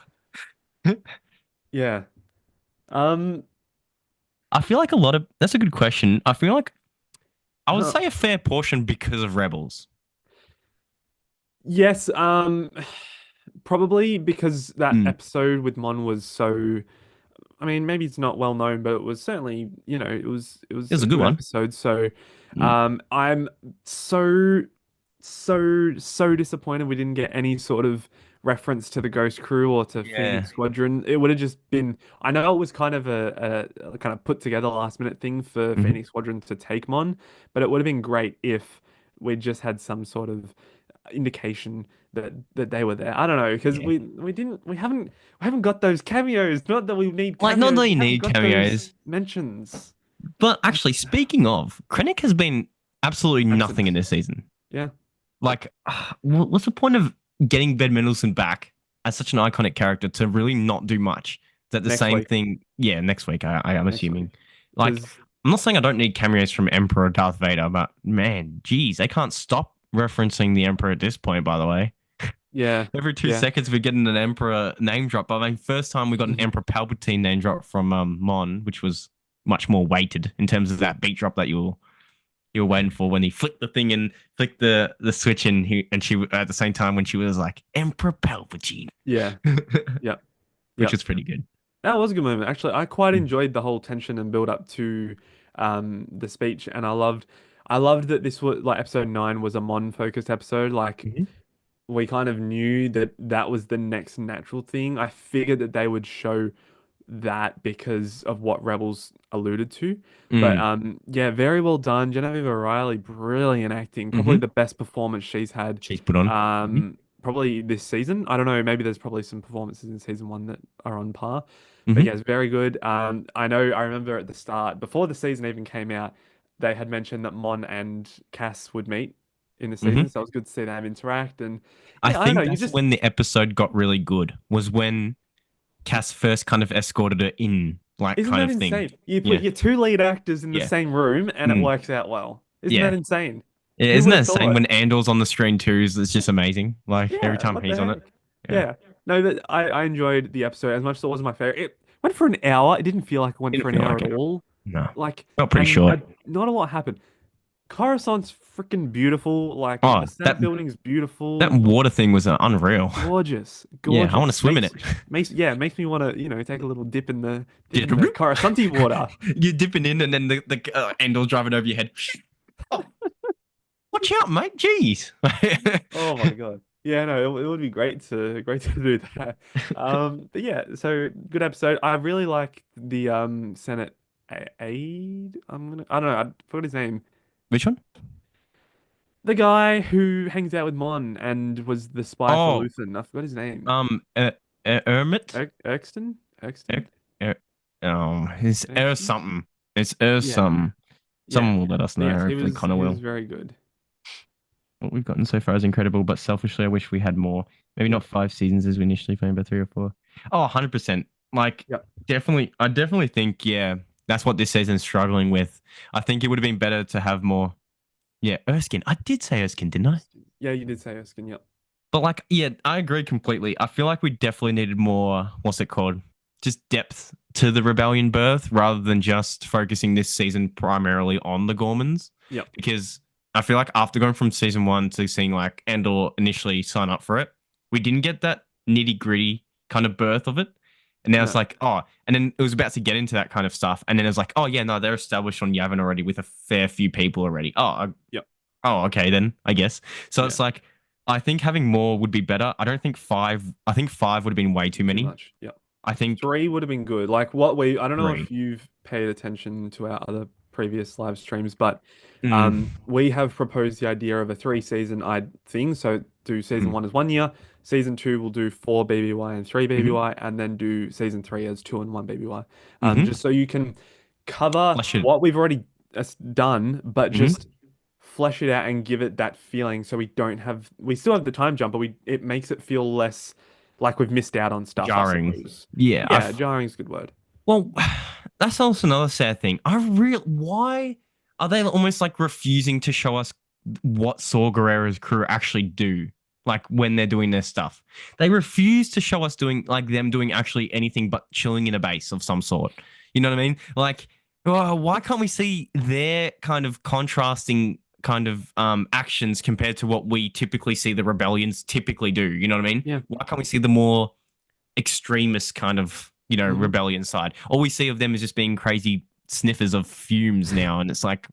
Yeah. Um. I feel like a lot of that's a good question. I feel like I would Huh. say a fair portion because of Rebels. Yes. Probably because that Mm. episode with Mon was so. I mean, maybe it's not well known, but it was certainly, it It was was a a good good one. episode. So, Mm. I'm so so disappointed we didn't get any sort of reference to the Ghost Crew or to Yeah. Phoenix Squadron. It would have just been. I know it was kind of a kind of put together last minute thing for Hmm. Phoenix Squadron to take Mon, but it would have been great if we just had some sort of indication that they were there. I don't know because Yeah. we haven't got those cameos. Not that we need Like not cameos. that We you haven't need got those cameos, mentions. but actually speaking of, Krennic has been absolutely nothing in Absent. this season. Yeah. Like, what's the point of getting Ben Mendelsohn back as such an iconic character to really not do much? Is that the Next same week. thing? Yeah, next week, I am Next week. assuming. Like, Because I'm not saying I don't need cameos from Emperor or Darth Vader, but man, geez, they can't stop referencing the Emperor at this point, by the way. yeah, Every two yeah. seconds, we're getting an Emperor name drop. I mean, first time we got an Emperor Palpatine name drop from Mon, which was much more weighted in terms of that beat drop that you were waiting for when he flicked the thing and flicked the switch and she at the same time when she was like Emperor Palpatine, Yeah. Yep. which Yep. was pretty good. That was a good moment. Actually, I quite Mm. enjoyed the whole tension and build up to the speech, and I loved that this was like episode 9 was a Mon focused episode. Like Mhm. we kind of knew that that was the next natural thing. I figured that they would show that because of what Rebels alluded to. But Mm. yeah, very well done. Genevieve O'Reilly, brilliant acting. Probably Hmm. the best performance she's had She's put on. Hmm. probably this season. I don't know, maybe there's probably some performances in season 1 that are on par. But yeah, Hmm. it's very good. I remember at the start, before the season even came out, they had mentioned that Mon and Cass would meet in the season, Hmm. so it was good to see them interact. And I yeah, I don't know, think you that's just when the episode got really good. Was when Cass first kind of escorted her in, like isn't kind that of thing. insane? You put Yeah. your two lead actors in the Yeah. same room and it Mm. works out well. Isn't that Yeah. insane? Yeah, Who isn't would that have insane thought? when Andor's on the screen too? It's just amazing. Like every Yeah, time what the he's on it. heck? Yeah. Yeah. No, that I enjoyed the episode as much as it wasn't my favorite. It went for an hour. It didn't feel like it went for Didn't an feel hour like at it. all. No. Like, Felt pretty and short. not a lot happened. Coruscant's freaking beautiful. Like Oh, the set building's that beautiful. water thing was unreal. Gorgeous, Yeah, I want to gorgeous. swim in it. Makes me want to, take a little dip in the Coruscanti water. You're dipping in, and then the Andor's driving over your head. Watch out, mate. Jeez. Oh my God. Yeah, no, it would be great to do that. But yeah, so good episode. I really like the Senate aide. I don't know, I forgot his name. Which one? The guy who hangs out with Mon and was the spy for Oh, Luthen. I forgot his name. um, Ermit. Erkston? Erkston? Er, er, it's Erkston? something. It's Yeah, something. yeah. Someone will let us But know. yes, Hopefully, Connor he was will. very good. What we've gotten so far is incredible, but selfishly, I wish we had more. Maybe not Yep. 5 seasons as we initially planned, but 3 or 4. Oh, 100%. Like, Yep. definitely, I definitely think, yeah, that's what this season's struggling with. I think it would have been better to have more. Yeah, Erskine. I did say Erskine, didn't I? Yeah, you did say Erskine, yep. But like, yeah, I agree completely. I feel like we definitely needed more, what's it called? Just depth to the rebellion birth rather than just focusing this season primarily on the Gormans. Yep. Because I feel like after going from season 1 to seeing like Andor initially sign up for it, we didn't get that nitty gritty kind of birth of it. And now it's No. like, oh, and then it was about to get into that kind of stuff. And then it's like, oh, yeah, no, they're established on Yavin already with a fair few people already. Yep. Oh, okay, then, I guess. So Yeah. it's like, I think having more would be better. I don't think five. I think five would have been way too Too many. much. Yep. I think Three would have been good. Like what we, I don't know if three. you've paid attention to our other previous live streams, but Mm, we have proposed the idea of a three season I thing. So do season mm, one as 1 year, season two we'll do four BBY and three mm, BBY, and then do season three as two and one BBY. mm. Just so you can cover Flush it. what we've already done, but Mm. just flesh it out and give it that feeling so we still have the time jump, but it makes it feel less like we've missed out on stuff, I Jarring. suppose. Yeah. Yeah, jarring is a good word. Well, that's also another sad thing. Why are they almost like refusing to show us what Saw Gerrera's crew actually do? Like when they're doing their stuff, they refuse to show us doing like them doing actually anything but chilling in a base of some sort. You know what I mean? Like, why can't we see their kind of contrasting kind of actions compared to what we typically see the rebellions typically do? You know what I mean? Yeah. Why can't we see the more extremist kind of Hmm. rebellion side? All we see of them is just being crazy sniffers of fumes now, and it's like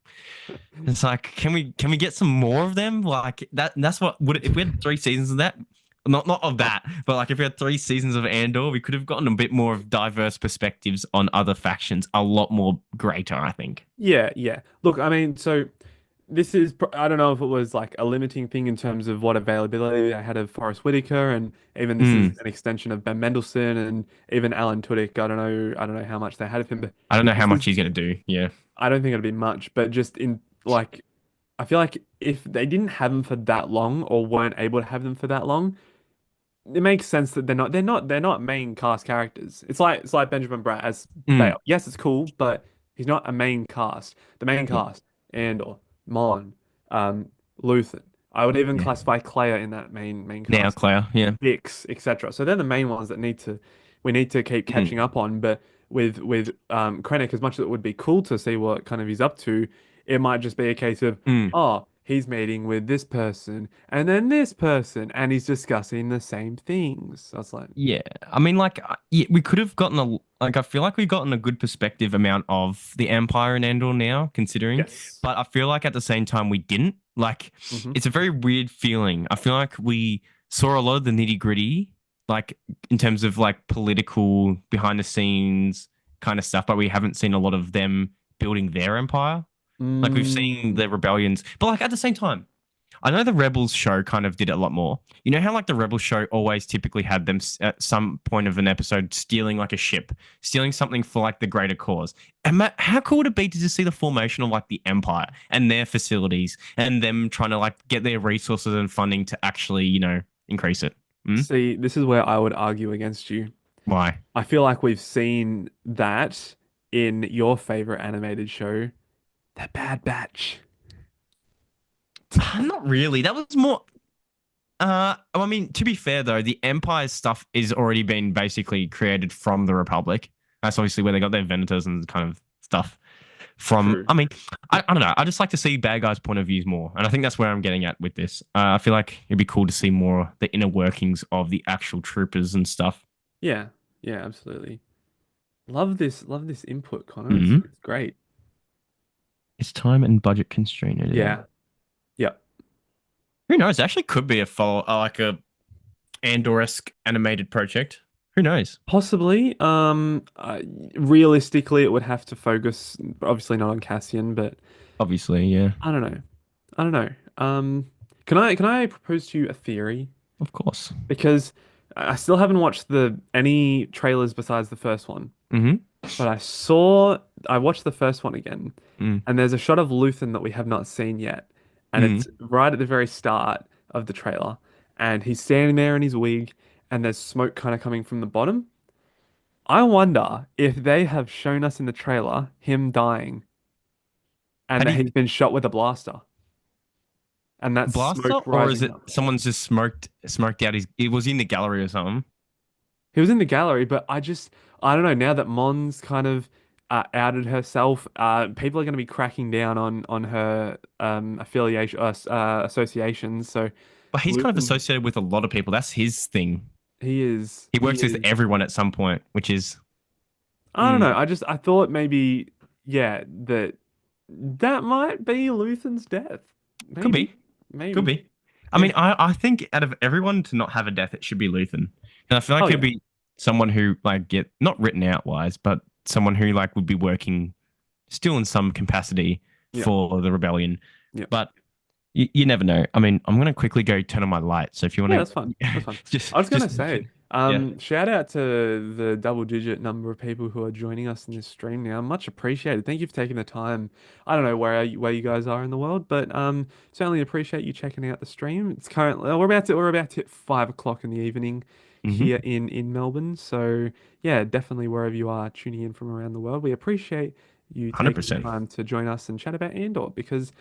can we get some more of them like that? That's what would if we had 3 seasons of that. Not of that, but like if we had 3 seasons of Andor, we could have gotten a bit more of diverse perspectives on other factions, a lot more greater, I think. Yeah, yeah. Look, I mean, so this is, I don't know if it was like a limiting thing in terms of what availability they had of Forrest Whitaker, and even this is Mm. an extension of Ben Mendelsohn and even Alan Tudyk. I don't know how much they had of him, but I don't know how this much is, he's gonna do. Yeah. I don't think it'd be much, but just in like, I feel like if they didn't have them for that long or weren't able to have them for that long, it makes sense that they're not main cast characters. It's like Benjamin Bratt as Mm. Bale. Yes, it's cool, but he's not a main cast. The main Yeah. cast, Andor, Mon, um, Luthen. I would even Yeah. classify Claire in that main Now, cast. Claire. Yeah. Bix, etc. So they're the main ones that we need to keep Mm. catching up on. But with Krennic, as much as it would be cool to see what kind of he's up to, it might just be a case of, Mm. oh, he's meeting with this person and then this person, and he's discussing the same things. So it's like, Yeah, I mean, like, yeah, we could have gotten I feel like we've gotten a good perspective amount of the Empire in Andor now, considering, yes. but I feel like at the same time we didn't. Like, Hmm. it's a very weird feeling. I feel like we saw a lot of the nitty gritty, like in terms of like political behind the scenes kind of stuff, but we haven't seen a lot of them building their empire. Like we've seen Mm. the rebellions, but like at the same time. I know the Rebels show kind of did it a lot more. You know how like the Rebels show always typically had them at some point of an episode stealing like a ship, stealing something for like the greater cause. And how cool would it be to just see the formation of like the Empire and their facilities and them trying to like get their resources and funding to actually, increase it? Hmm? See, this is where I would argue against you. Why? I feel like we've seen that in your favorite animated show, The Bad Batch. Not really. That was more. I mean, to be fair though, the Empire stuff is already been basically created from the Republic. That's obviously where they got their Venators and kind of stuff from. True. I mean, I don't know. I just like to see bad guys' point of views more, and I think that's where I'm getting at with this. I feel like it'd be cool to see more the inner workings of the actual troopers and stuff. Yeah, yeah, absolutely. Love this input, Connor. Hmm. It's great. It's time and budget constrained. Yeah, yeah. Who knows? It actually could be a follow, like a Andor-esque animated project. Who knows? Possibly. Realistically, it would have to focus, obviously not on Cassian, but Obviously, yeah. I don't know. I don't know. Can I propose to you a theory? Of course. Because I still haven't watched the any trailers besides the first one. Mm-hmm. But I watched the first one again, and there's a shot of Luthen that we have not seen yet, and Mm-hmm. it's right at the very start of the trailer, and he's standing there in his wig, and there's smoke kind of coming from the bottom. I wonder if they have shown us in the trailer him dying, How and do that you he's been shot with a blaster, and that's blaster, smoke or is rising it up. someone's just smoked out his? It was in the gallery or something. He was in the gallery, but I don't know, now that Mon's kind of outed herself, people are going to be cracking down on her affiliation, associations. So But he's kind of Luthen, associated with a lot of people. That's his thing. He he works with is. everyone at some point, which is I don't mm, know. I thought maybe, yeah, that might be Luthen's death. could Maybe, be, could maybe. be. I Yeah. mean, I think out of everyone to not have a death, it should be Luthen. And I feel Oh like it'd yeah. be someone who like get not written out wise, but someone who like would be working still in some capacity Yeah. for the rebellion. Yeah. But you never know. I mean, I'm gonna quickly go turn on my light. So if you Yeah, want that's fine. to, That's fine. just I was gonna just say, yeah. shout out to the double-digit number of people who are joining us in this stream now. Much appreciated. Thank you for taking the time. I don't know where you guys are in the world, but certainly appreciate you checking out the stream. It's currently we're about to hit 5 o'clock in the evening Mm-hmm. here in Melbourne. So yeah, definitely wherever you are tuning in from around the world, we appreciate you taking the 100%. time to join us and chat about Andor because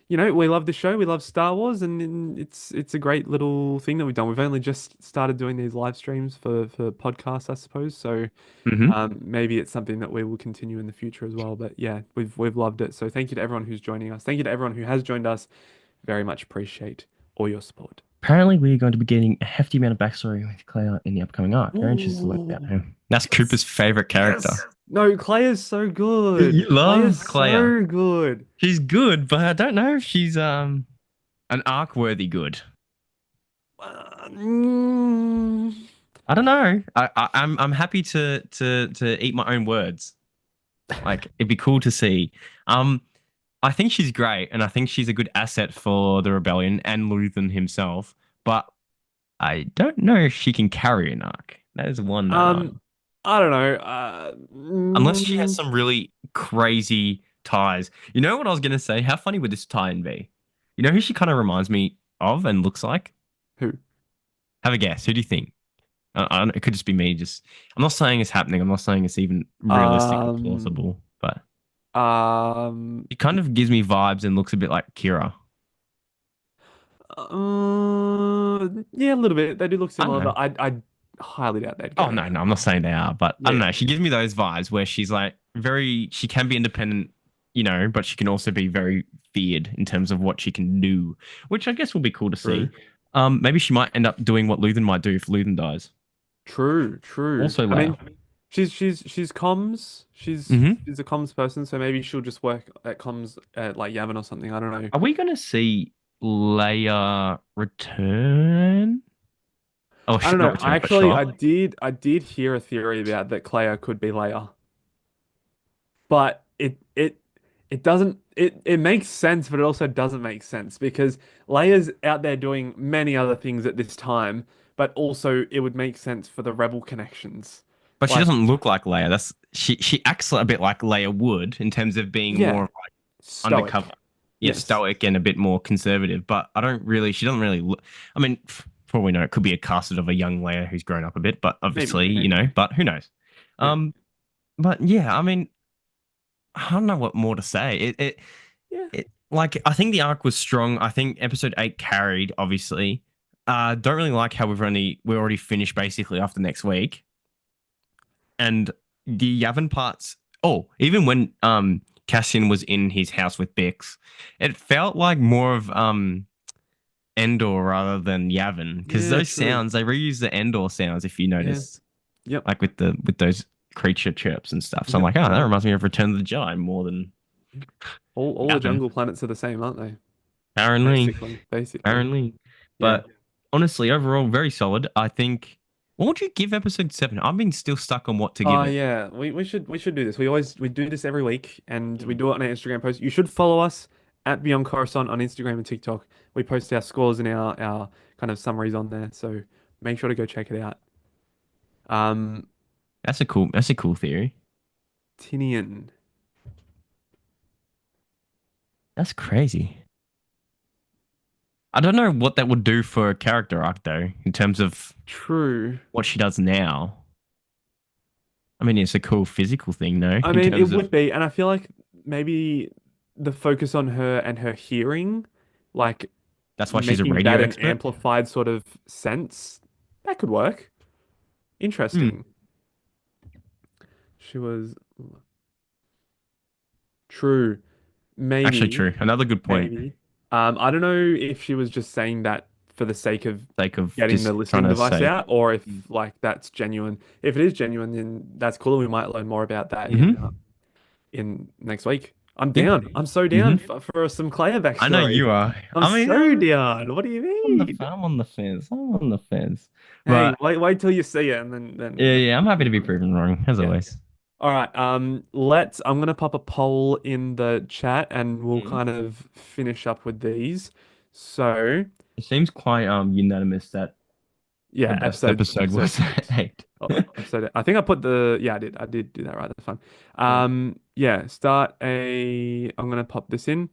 we love the show. We love Star Wars, and it's a great little thing that we've done. We've only just started doing these live streams for podcasts, I suppose. So Mm-hmm. maybe it's something that we will continue in the future as well. But yeah, we've loved it. So thank you to everyone who's joining us. Thank you to everyone who has joined us. Very much appreciate all your support. Apparently, we're going to be getting a hefty amount of backstory with Claire in the upcoming arc. Very interested to learn about Ooh, her. That's Cooper's yes, favorite character. yes. No, Clay is so You good. Clay is love Claire. so good. She's good, but I don't know if she's an arc worthy good. Mm, I don't know. I'm happy to eat my own words. Like it'd be cool to see. Um, I think she's great, and I think she's a good asset for the rebellion and Luthen himself. But I don't know if she can carry an arc. That is one that um, I don't know. unless she has some really crazy ties. You know what I was gonna say? How funny would this tie-in be? You know who she kind of reminds me of and looks like? Who? Have a guess. Who do you think? It could just be me. Just I'm not saying it's happening. I'm not saying it's even realistic or Um, plausible. But um, it kind of gives me vibes and looks a bit like Kira. yeah, a little bit. They do look I don't similar, know. but I highly doubt they'd Oh go. no, no, I'm not saying they are, but I Yeah, don't yeah, know. She gives me those vibes where she's like very. She can be independent, but she can also be very feared in terms of what she can do, which I guess will be cool to true, see. Maybe she might end up doing what Luthen might do if Luthen dies. true, true. Also, I Leia. mean, she's comms. Hmm. She's a comms person, so maybe she'll just work at comms at like Yavin or something. I don't know. Are we going to see Leia return? Oh, I don't not know. return, but show up. I did hear a theory about that Clea could be Leia. But it doesn't it makes sense, but it also doesn't make sense because Leia's out there doing many other things at this time, but also it would make sense for the Rebel connections. But she Like, doesn't look like Leia. That's she acts a bit like Leia would in terms of being more yeah, of like stoic. undercover. Yeah, Yes, stoic and a bit more conservative. But I don't really she doesn't really look I mean, for all we know, it could be a casted of a young Leia who's grown up a bit, but maybe, obviously, maybe. but who knows? Yeah, Um, but yeah, I mean, I don't know what more to say. yeah. It like I think the arc was strong. I think episode 8 carried, obviously. Don't really like how we're already finished basically after next week. And the Yavin parts. Oh, even when Cassian was in his house with Bix, it felt like more of Endor rather than Yavin because Yeah, those true. sounds they reuse the Endor sounds if you Yeah. notice, Yep. like with those creature chirps and stuff. So I'm Yep. like, oh, that Yep. reminds me of Return of the Jedi more than All the Yavin. jungle planets are the same, aren't they? Apparently, Basically. apparently. Yeah. But honestly, overall, very solid. I think. What would you give episode 7? I've been still stuck on what to give Oh it. yeah, we should do this. We do this every week, and we Mm. do it on our Instagram post. You should follow us at Beyond Coruscant on Instagram and TikTok. We post our scores and our kind of summaries on there, so make sure to go check it out. Um, That's a cool theory. Tinian, That's crazy. I don't know what that would do for a character arc though, in terms of true. what she does now. I mean, it's a cool physical thing though, I in mean, it terms of would be, and I feel like maybe the focus on her and her hearing, like that's why she's a making radio that an expert. amplified sort of sense, that could work. Hmm. Interesting. She was true. Actually, Maybe. true. Another good point. Maybe. I don't know if she was just saying that for the sake of Sake of getting the just trying listening to device say. out, or if like that's genuine. If it is genuine, then that's cool. We might learn more about that Mm-hmm. in next week. I'm Yeah. down. I'm so down Mm-hmm. for some Claire I know backstory. you are. I'm I mean, so down. What do you mean? I'm on the fence. I'm on the fence. Hey, But wait till you see it, and yeah, then yeah, I'm happy to be let me know. proven wrong, as Yeah. always. All right. I'm gonna pop a poll in the chat, and we'll Mm. kind of finish up with these. So. It seems quite unanimous that the Yeah, best episode episode episode was eight. 8. Oh, episode eight. I think I put the yeah, I did do that right. That's fine. Yeah. Yeah, start a. I'm gonna pop this in.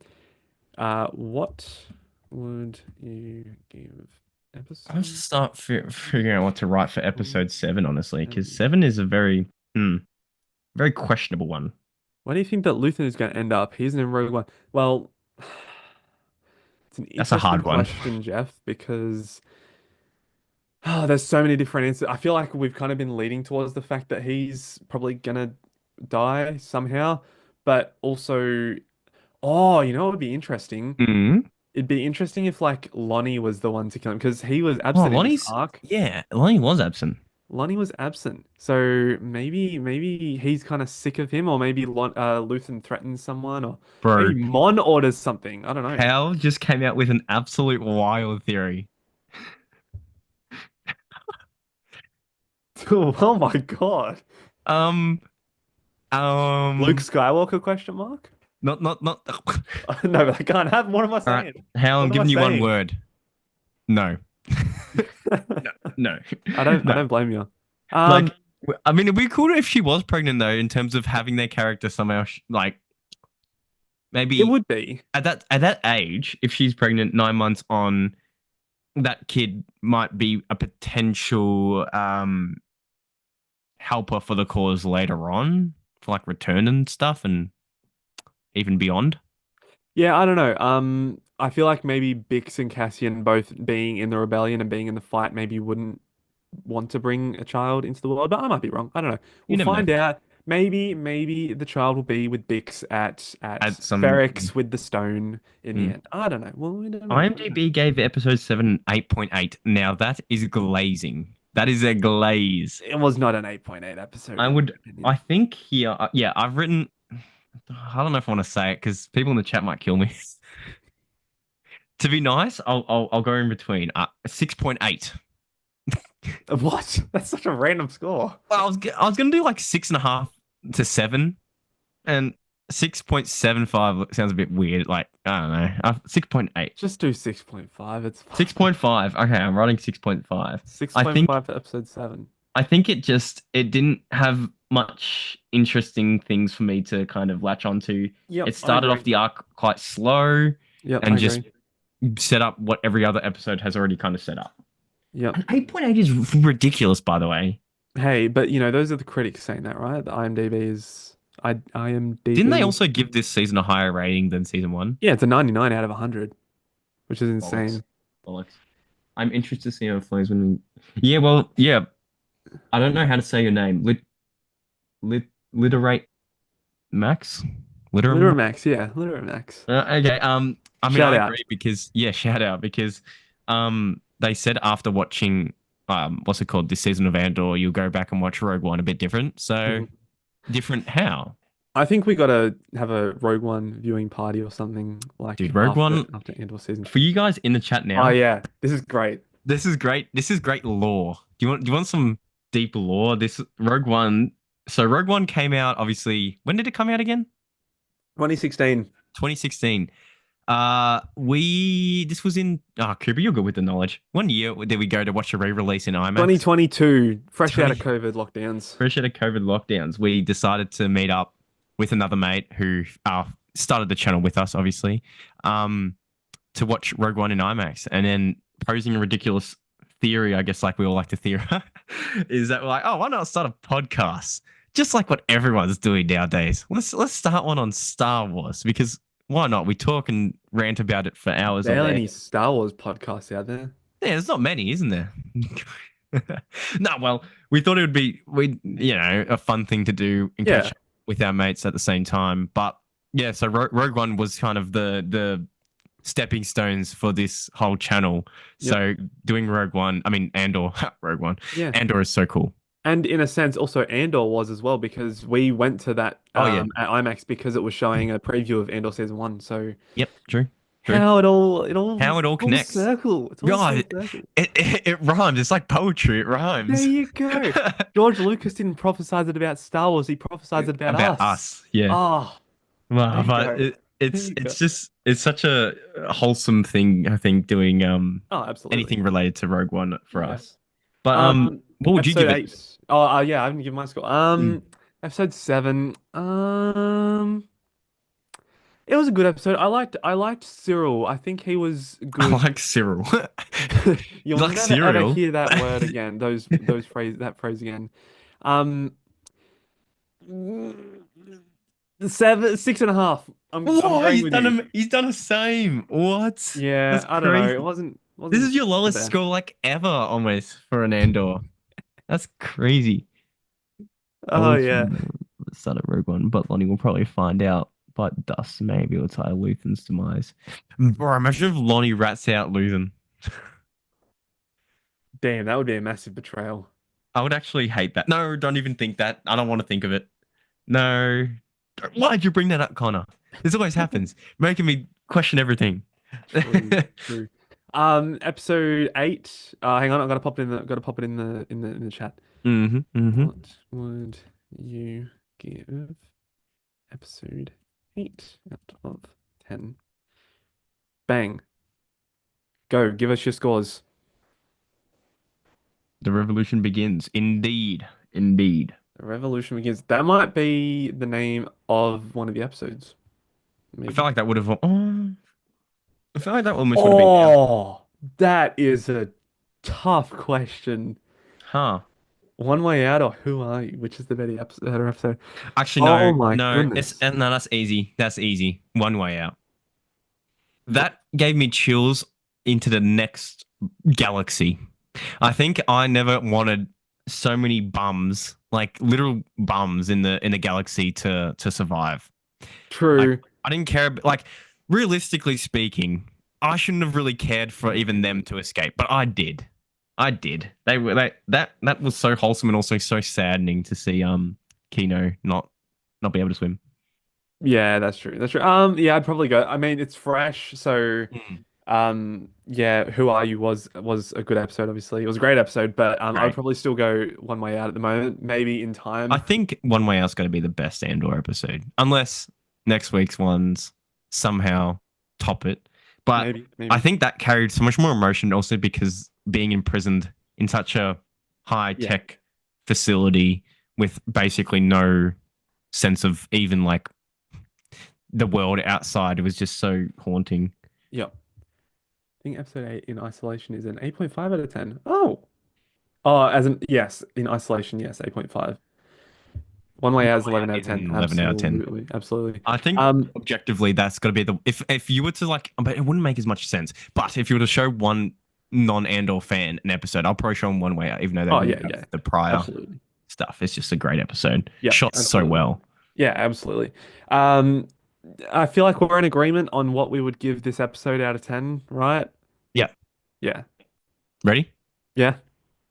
What would you give I have to episode start figuring out what to write for seven? episode 7, honestly, because 7 is a very questionable one. Where do you think that Luthen is going to end up? He's in Rogue One. Well, it's an That's a interesting hard one. question, Jeff, because there's so many different answers. I feel like we've kind of been leading towards the fact that he's probably gonna die somehow, but also, oh, you know what would be interesting? Mm. It'd be interesting if like Lonnie was the one to kill him because he was Oh, absent in this arc. Lonnie was absent. Lonnie was absent, so maybe he's kind of sick of him, or maybe Luthen threatens someone, or maybe Bro, Mon orders something. I don't know. Hal just came out with an absolute wild theory. Oh my God. Um, Luke um, Skywalker question mark? not. No, but I can't have. What am I All right, saying? Hal, I'm What am I giving you one saying? word. No, no, no, I no. don't blame you. Like, Um, I mean, it'd be cool if she was pregnant though, in terms of having their character somehow, like it maybe would be. at that age, if she's pregnant 9 months on, that kid might be a potential helper for the cause later on, for like return and stuff, and even beyond. Yeah, I don't know. I feel like maybe Bix and Cassian both being in the rebellion and being in the fight maybe wouldn't want to bring a child into the world, but I might be wrong. I don't know. You We'll never know. find out. Maybe the child will be with Bix at Add some. Ferrex with the stone in the Mm. end. I don't know. Well, we don't know. IMDb gave episode 7 an 8.8. Now that is glazing. That is a glaze. It was not an 8.8 episode I in my would, I opinion. think here, yeah, I've written, I don't know if I want to say it because people in the chat might kill me. To be nice, I'll go in between. 6.8. What? That's such a random score. Well, I was gonna do like 6.5 to 7, and 6.75 sounds a bit weird. Like, I don't know, 6.8. Just do 6.5. It's fine. 6.5. Okay, I'm writing 6.5. I think 6.5 for episode 7. I think it didn't have much interesting things for me to kind of latch onto. Yep, It I started off agree. the arc quite slow Yep, I and just agree. set up what every other episode has already kind of set up. Yep. And 8.8 is ridiculous, by the way. Hey, but those are the critics saying that, right? The IMDb is Didn't they IMDb. also give this season a higher rating than season 1? Yeah, it's a 99 out of 100, which is Bollocks. insane. Bollocks. I'm interested to see how it flows when Yeah, well, yeah. I don't know how to say your name. Literate Max? Literal Max, yeah, Max. Okay. I mean, Shout I out. agree because yeah, shout out because they said after watching what's it called, this season of Andor, you'll go back and watch Rogue One a bit different. So Mhm. different how? I think we gotta have a Rogue One viewing party or something like Dude, Rogue One, after Andor season. for you guys in the chat Oh now, yeah, this is great. this is great. This is great lore. Do you want some deep lore? This Rogue One. So Rogue One came out obviously. When did it come out again? 2016, 2016. We this was in Cooper, you're good with the knowledge. One year did we go to watch a re-release in IMAX? 2022, fresh out of 20 COVID lockdowns. Fresh out of COVID lockdowns, we decided to meet up with another mate who started the channel with us, obviously, um, to watch Rogue One in IMAX, and then posing a ridiculous theory, I guess, like we all like to theorize, is that we're like, oh, why not start a podcast? Just like what everyone's doing nowadays. Let's start one on Star Wars because why not? We talk and rant about it for hours on Barely end. any Star Wars podcasts out there. Yeah, there's not many, isn't there? No, well, we thought it would be a fun thing to do and catch Yeah, up with our mates at the same time. But yeah, so Rogue One was kind of the stepping stones for this whole channel. yep, So doing Rogue One, I mean Andor, Rogue One, yeah. Andor is so cool. And in a sense, also Andor was as well because we went to that Oh yeah, at IMAX because it was showing a preview of Andor season one. So yep, true, true. how it all How it all full connects. circle. It's all God, full it, circle. it rhymes. It's like poetry. It There rhymes. you go. George Lucas didn't prophesize it about Star Wars. He prophesized it about About us. us, yeah. Ah, there Well, you but go. There it's you go. it's just it's such a wholesome thing, I think, doing Oh, absolutely. anything related to Rogue One for Yeah. us. But Um, what would you episode give it? 8. Oh, yeah, I haven't given my score. Mm. Episode 7. It was a good episode. I liked Cyril. I think he was I good. like Cyril. You'll You like never ever cereal? hear that word again. Those phrase again. Um, 6.5. I'm Whoa, agreeing with you. he's done the same. What? Yeah, That's I don't know. It crazy. wasn't This wasn't is your the lowest best. score like ever almost for an Andor. That's crazy. Oh Always yeah. from the start of Rogue One, but Lonnie will probably find out. But Dust maybe will tie Luthen's demise. Bro, imagine if Lonnie rats out Luthen. Damn, that would be a massive betrayal. I would actually hate that. No, don't even think that. I don't want to think of it. No. Why'd you bring that up, Connor? This always happens, making me question everything. True, true. Episode 8. Hang on, gotta pop it in the chat. Hmm. What would you give episode 8 out of 10? Bang. Go, give us your scores. The revolution begins. Indeed. Indeed. The revolution begins. That might be the name of one of the episodes. I felt Maybe. like that would have. I feel like that almost would have been out. Oh, that is a tough question. Huh. One Way Out or Who Are You? Which is the better episode? Actually, Oh no. my No. It's goodness. no. That's easy. That's easy. One way out. That gave me chills into the next galaxy. I think I never wanted so many bums, like literal bums in the galaxy to survive. Like True. I didn't care like realistically speaking, I shouldn't have really cared for even them to escape, but I did. I did. That was so wholesome and also so saddening to see Kino not be able to swim. Yeah, that's true. That's true. Yeah, I'd probably go. I mean, it's fresh, so Mm. yeah, Who Are You was a good episode, obviously. It was a great episode, but I would Right. probably still go One Way Out at the moment. Maybe in I time. think One Way Out's going to be the best Andor episode, unless next week's ones somehow top it. But Maybe, I maybe. think that carried so much more emotion, also because being imprisoned in such a high Yeah. tech facility with basically no sense of even like the world outside, it was just so haunting. Yep. I think episode 8 in isolation is an 8.5 out of 10. Oh. Oh, yes, in isolation, yes, 8.5. One Way One Out is Way 11 Out out of is 10. an 11 out of 10. Absolutely. Absolutely. I think Um, objectively that's got to be the if you were to like, but it wouldn't make as much sense. But if you were to show one non-Andor fan an episode, I'll probably show them One Way Out, even though they oh wouldn't yeah, have yeah. the prior Absolutely. stuff. It's just a great episode, Yeah, shot so absolutely. well. Yeah, absolutely. Um, I feel like we're in agreement on what we would give this episode out of 10, right? Yeah, Yeah. ready? Yeah.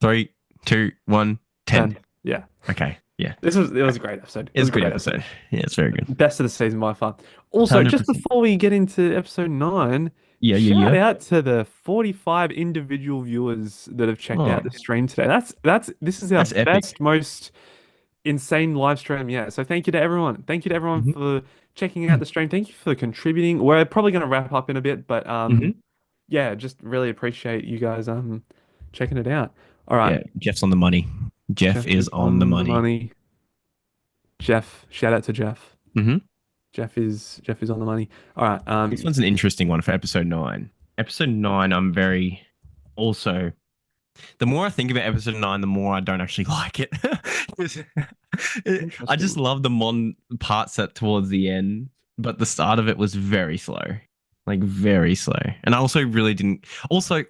Three, two, one, 10. 10. Yeah. Okay. Yeah. It was a great episode. It was It's a a good great episode. episode. Yeah, it's very good. Best of the season by far. Also, just 100%. before we get into episode 9, Yeah, yeah, shout yeah. out to the 45 individual viewers that have checked Oh, out the stream today. That's this is our that's best, epic. most insane live stream yet. So thank you to everyone. Thank you to everyone Hmm. for checking out the stream. Thank you for contributing. We're probably going to wrap up in a bit, but Hmm. yeah, just really appreciate you guys checking it out. All right, Yeah, Jeff's on the money. Jeff Jeff is is on the on the money. money. Jeff, shout out to Jeff. Hmm. Jeff is on the money. All right. This one's an interesting one for episode 9. Episode 9, I'm very also. The more I think about episode 9, the more I don't actually like it. 'Cause I just Interesting. love the Mon parts at towards the end, but the start of it was very slow, like very slow. And I also really didn't. Also,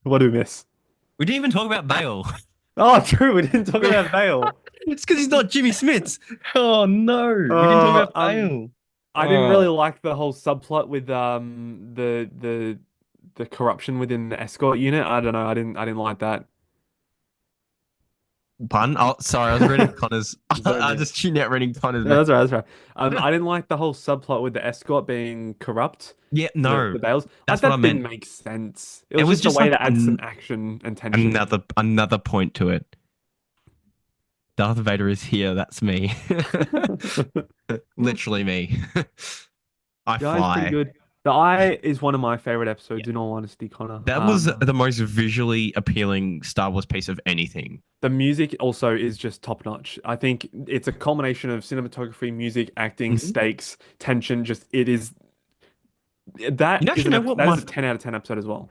What do we miss? we didn't even talk about Bale. Oh, true. We didn't talk about Bale. It's because he's not Jimmy Smits. Oh no, we didn't talk Uh, about um, Bale. I didn't really Oh, like the whole subplot with the corruption within the escort unit. I don't know. I didn't like that. pun. Oh, sorry, I was reading Connor's. Zone I in. just tuned out reading Connor's. No, that's right. That's right. I didn't like the whole subplot with the escort being corrupt. Yeah, The no, Bales. Like that's what I that didn't meant. make sense. It It was was just a just way like to add some action and tension. another point to it. Darth Vader is here. That's me. Literally me. I Yeah, it's pretty fly. good. The Eye is one of my favorite episodes, in all honesty, Connor. That was the most visually appealing Star Wars piece of anything. The music also is just top notch. I think it's a culmination of cinematography, music, acting, Mhm. stakes, tension. Just it is You actually know what that is my a 10 out of 10 episode as well.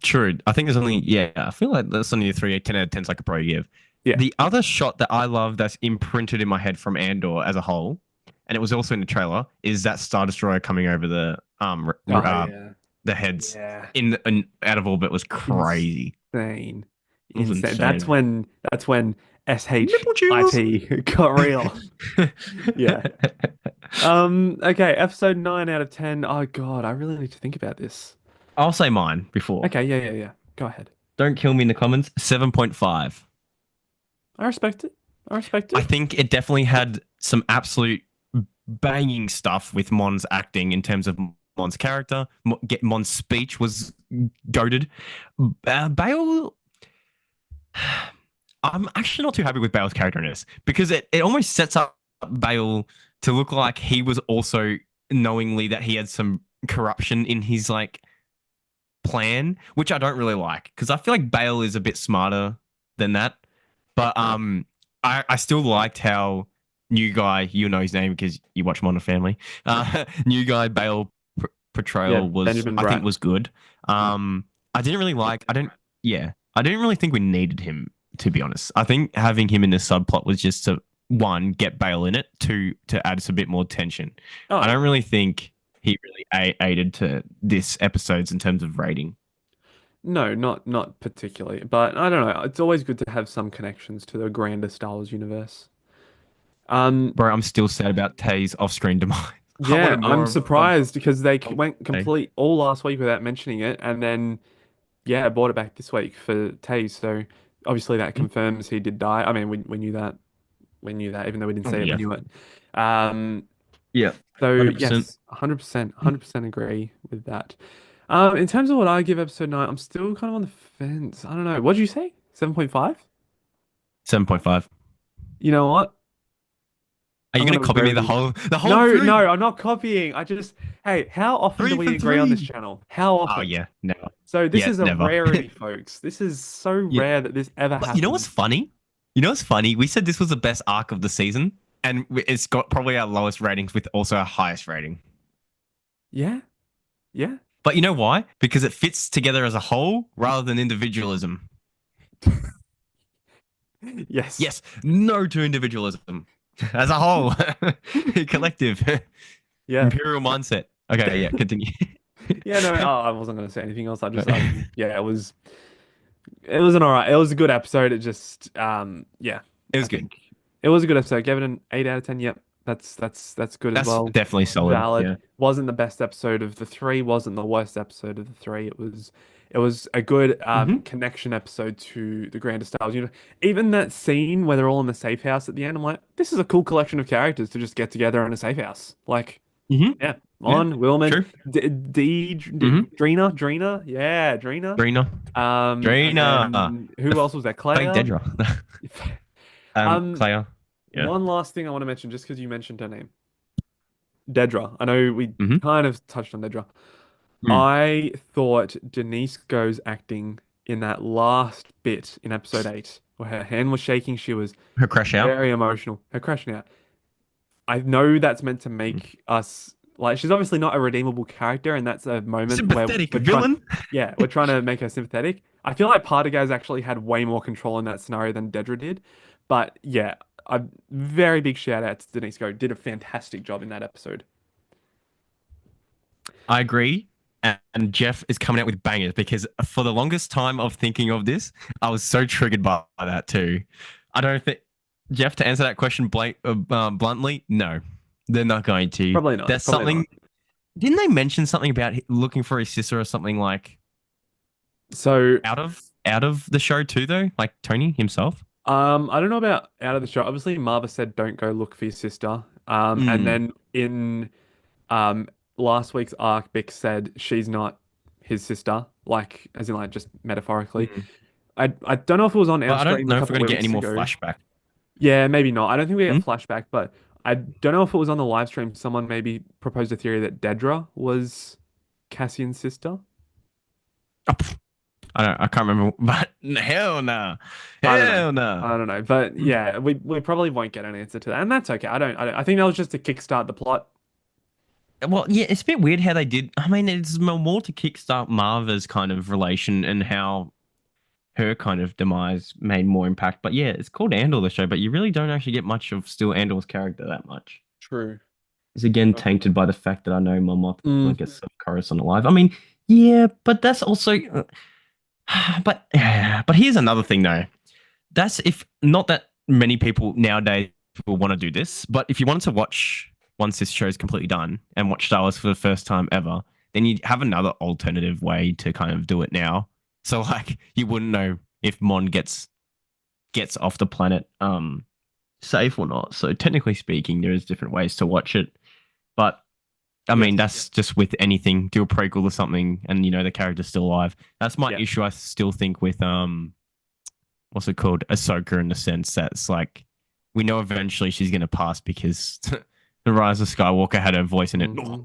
true. I think there's only yeah. I feel like that's only a 3 10 out of 10s I could probably give. Yeah. The other shot that I love that's imprinted in my head from Andor as a whole, and it was also in the trailer, is that Star Destroyer coming over Oh yeah. the heads Yeah. out of orbit was crazy. Insane. It was Insane. insane. That's when Nipple chills. SHIT got real. Yeah. Okay, episode 9 out of 10. Oh God, I really need to think about this. I'll say mine before. Okay, yeah, yeah, yeah. Go ahead. Don't kill me in the comments. 7.5. I respect it. I respect I it. think it definitely had some absolute banging stuff with Mon's acting in terms of Mon's character. Mon's speech was goaded. Bale, I'm actually not too happy with Bale's character in this because it almost sets up Bale to look like he was also knowingly that he had some corruption in his like plan, which I don't really like because I feel like Bale is a bit smarter than that. But I still liked how new guy, you know his name because you watch Modern Family. New guy Bale Yeah, portrayal was Benjamin I think Bratt. was good. I didn't really like. I didn't really think we needed him to be honest. I think having him in the subplot was just to one get Bale in it, two to add some bit more tension. Oh I yeah. don't really think he really aided to this episodes in terms of rating. No, not particularly. But I don't know. It's always good to have some connections to the grander Star Wars universe. Um, Bro, I'm still sad about Tay's off-screen demise. I yeah, wanted more I'm of surprised because they of went Tay. complete all last week without mentioning it, and then yeah, brought it back this week for Taze. So obviously that Hmm? confirms he did die. I mean, we knew that. We knew that, even though we didn't Oh see it, we yeah, knew it. Um, yeah, so 100%. yes, 100%, 100% agree with that. In terms of what I give episode 9, I'm still kind of on the fence. I don't know. What did you say? 7.5? 7.5. You know what? Are you I'm gonna gonna copy agree me with you. the whole No, no, three? I'm not copying. Hey, how often do Three we for agree on this three. channel? How Oh often? yeah, never. So this Yeah, is a never. rarity, folks. This is so Yeah. rare that this ever But you know what's happens. funny? You know what's funny? We said this was the best arc of the season, and it's got probably our lowest ratings with also our highest rating. Yeah, yeah, But you know why? Because it fits together as a whole rather than individualism. yes, Yes, no to individualism as a whole, collective, yeah. imperial mindset. Okay, yeah, continue. Yeah, no, I wasn't going to say anything else. Yeah, it was an all right. It was a good episode. It just, yeah, It I was good. think it was a good episode. Gave it an 8 out of 10. Yep, that's good as That's well. definitely solid. Valid. Yeah. Wasn't the best episode of the three. Wasn't the worst episode of the three. It was a good Hmm. connection episode to the grander Star Wars universe. Even that scene where they're all in the safe house at the end, I'm like, this is a cool collection of characters to just get together in a safe house. Like, Hmm. yeah, Yeah, Mon, Wilman, true. D, Hmm. Drina, yeah, Drina. Drina. And Drina. then The who else was there? fake Claire. Dedra. Um, Claire. Yeah. one last thing I want to mention, just because you mentioned her name, Dedra. I know we Hmm. kind of touched on Dedra. Mm. I thought Denise Go's acting in that last bit in episode 8, where her hand was shaking, she was Her crash out. very emotional. Her crashing out. I know that's meant to Mm. make us like she's obviously not a redeemable character, and that's a moment where Sympathetic we're trying, villain. yeah, we're trying to make her sympathetic. I feel like Partagaz actually had way more control in that scenario than Dedra did, but yeah, a very big shout out to Denise Go. Did a fantastic job in that episode. I agree. And Jeff is coming out with bangers because for the longest time of thinking of this, I was so triggered by that too. I don't think, Jeff, to answer that question bluntly, no, they're not going to. Probably not. That's Probably not. something. Didn't they mention something about looking for his sister or something like So, out of the show too, though? Like Tony himself? I don't know about out of the show. Obviously, Marva said don't go look for your sister. And Mm, then in Um, last week's arc, Bix said she's not his sister, like as in like just metaphorically. mm. I don't know if it was on But our I don't stream a know if we're couple going to get any weeks more ago. flashback. Yeah, maybe not. I don't think we get Hmm? flashback, but I don't know if it was on the live stream. Someone maybe proposed a theory that Dedra was Cassian's sister. Oh, I can't remember, but hell no, I don't know. hell no. I don't know, but yeah, we probably won't get an answer to that, and that's okay. I think that was just to kickstart the plot. Well, yeah, it's a bit weird how they did. I mean, it's more to kickstart Marva's kind of relation and how her kind of demise made more impact. But yeah, it's called Andor the show, but you really don't actually get much of still Andor's character that much. True. It's again tainted by the fact that I know my moth Mm, gets Coruscant alive. I mean, yeah, but that's also, but here's another thing though. That's if not that many people nowadays will want to do this, but if you wanted to watch once this show's completely done and watch Star Wars for the first time ever, then you have another alternative way to kind of do it now. So like you wouldn't know if Mon gets off the planet safe or not. So technically speaking, there is different ways to watch it. But I yes. mean, that's just with anything, do a prequel or something, and you know the character's still alive. That's my Yeah. issue. I still think with what's it called, Ahsoka, in the sense that it's like we know eventually she's gonna pass because the Rise of Skywalker had her voice in it. Hmm.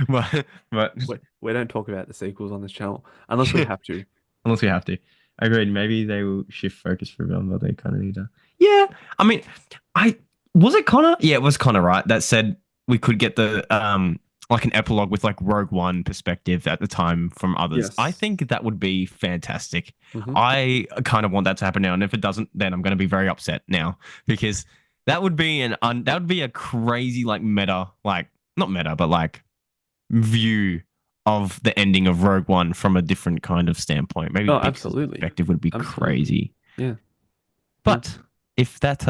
but We don't talk about the sequels on this channel unless we have to. unless we have to. Agreed. Maybe they will shift focus for them, but they kind of need to. Yeah, I mean, I was it Connor? Yeah, it was Connor, right? That said we could get the like an epilogue with like Rogue One perspective at the time from others. I Yes. think that would be fantastic. Hmm. I kind of want that to happen now, and if it doesn't, then I'm going to be very upset now because that would be that would be a crazy like meta, like not meta, but like view of the ending of Rogue One from a different kind of standpoint. Maybe Oh, Bix's absolutely. perspective would be Absolutely. crazy. Yeah. Yeah. But if that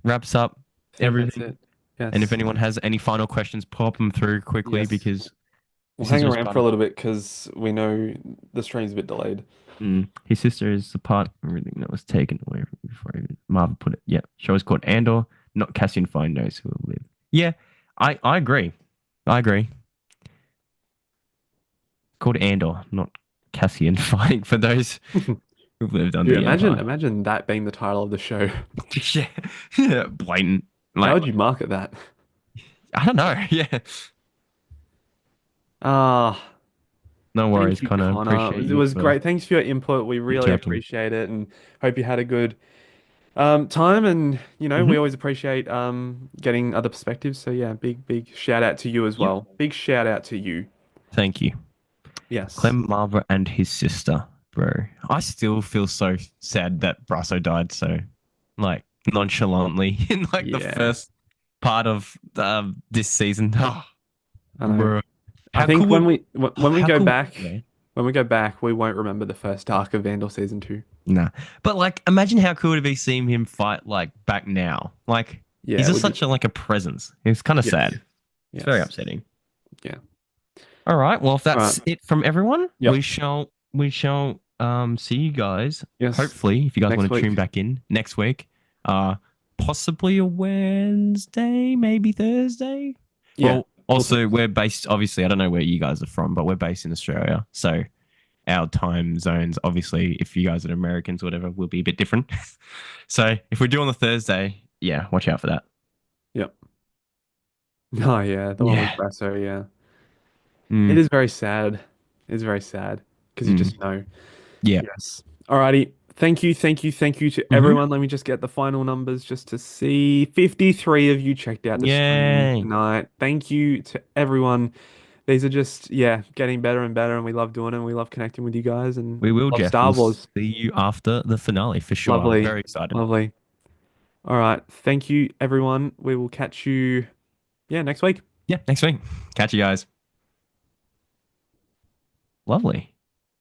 wraps up I think that's everything, it. and if Yes. anyone has any final questions, pop them through quickly Yes. because We'll this is hang just around part for a of little bit because we know the stream's a bit delayed. his sister is the part of everything that was taken away from before even Marvel put it. Yeah, show is called Andor, not Cassian Find knows who will live. Yeah, I agree. I agree. Called Andor, not Cassian fighting for those who've lived under Dude, the imagine Empire. imagine that being the title of the show. Yeah, yeah, blatant. How Like would you market that? I don't know. Yeah, Ah, no worries, thank you, Connor. Connor. Appreciate It you was for great. Thanks for your input. We really interrupting. appreciate it and hope you had a good time. And we Hmm. always appreciate getting other perspectives. So yeah, big shout out to you as Yep. well. Big shout out to you. Thank you, Yes. Clem Marver and his sister, bro. I still feel so sad that Brasso died so like nonchalantly in like the Yeah, first part of this season. Oh, I know. bro, I how think cool when would when we how go cool? back, Yeah. we won't remember the first arc of Vandal season 2. Nah. But like imagine how cool it would be seeing him fight like back now. Like he's Yeah, it just would be. such a like a presence. It's kind of Yes. sad. It's very Yes. upsetting. Yeah. All right. Well, if All right. that's it from everyone, Yep. we shall see you guys. Yes. Hopefully, if you guys Next want to week. tune back in next week, possibly a Wednesday, maybe Thursday. Yeah. Well, We'll see. also we're based. Obviously, I don't know where you guys are from, but we're based in Australia, so our time zones, obviously, if you guys are Americans or whatever, will be a bit different. So if we do on the Thursday, yeah, watch out for that. Yep. Oh yeah, the one with Yeah. Brasso, yeah. It Mm, is very sad. It's very sad because you mm, just know. yeah. Yes. Alrighty. Thank you, thank you, thank you to Mm-hmm. everyone. Let me just get the final numbers just to see. 53 of you checked out the stream Yay. tonight. Thank you to everyone. These are just, yeah, getting better and better, and we love doing it, and we love connecting with you guys, and We will, love Jeff. Star We'll Wars. see you after the finale for sure. I'm Lovely. very excited. Lovely. All right. Thank you, everyone. We will catch you, yeah, next week. Yeah, next week. Catch you guys. Lovely.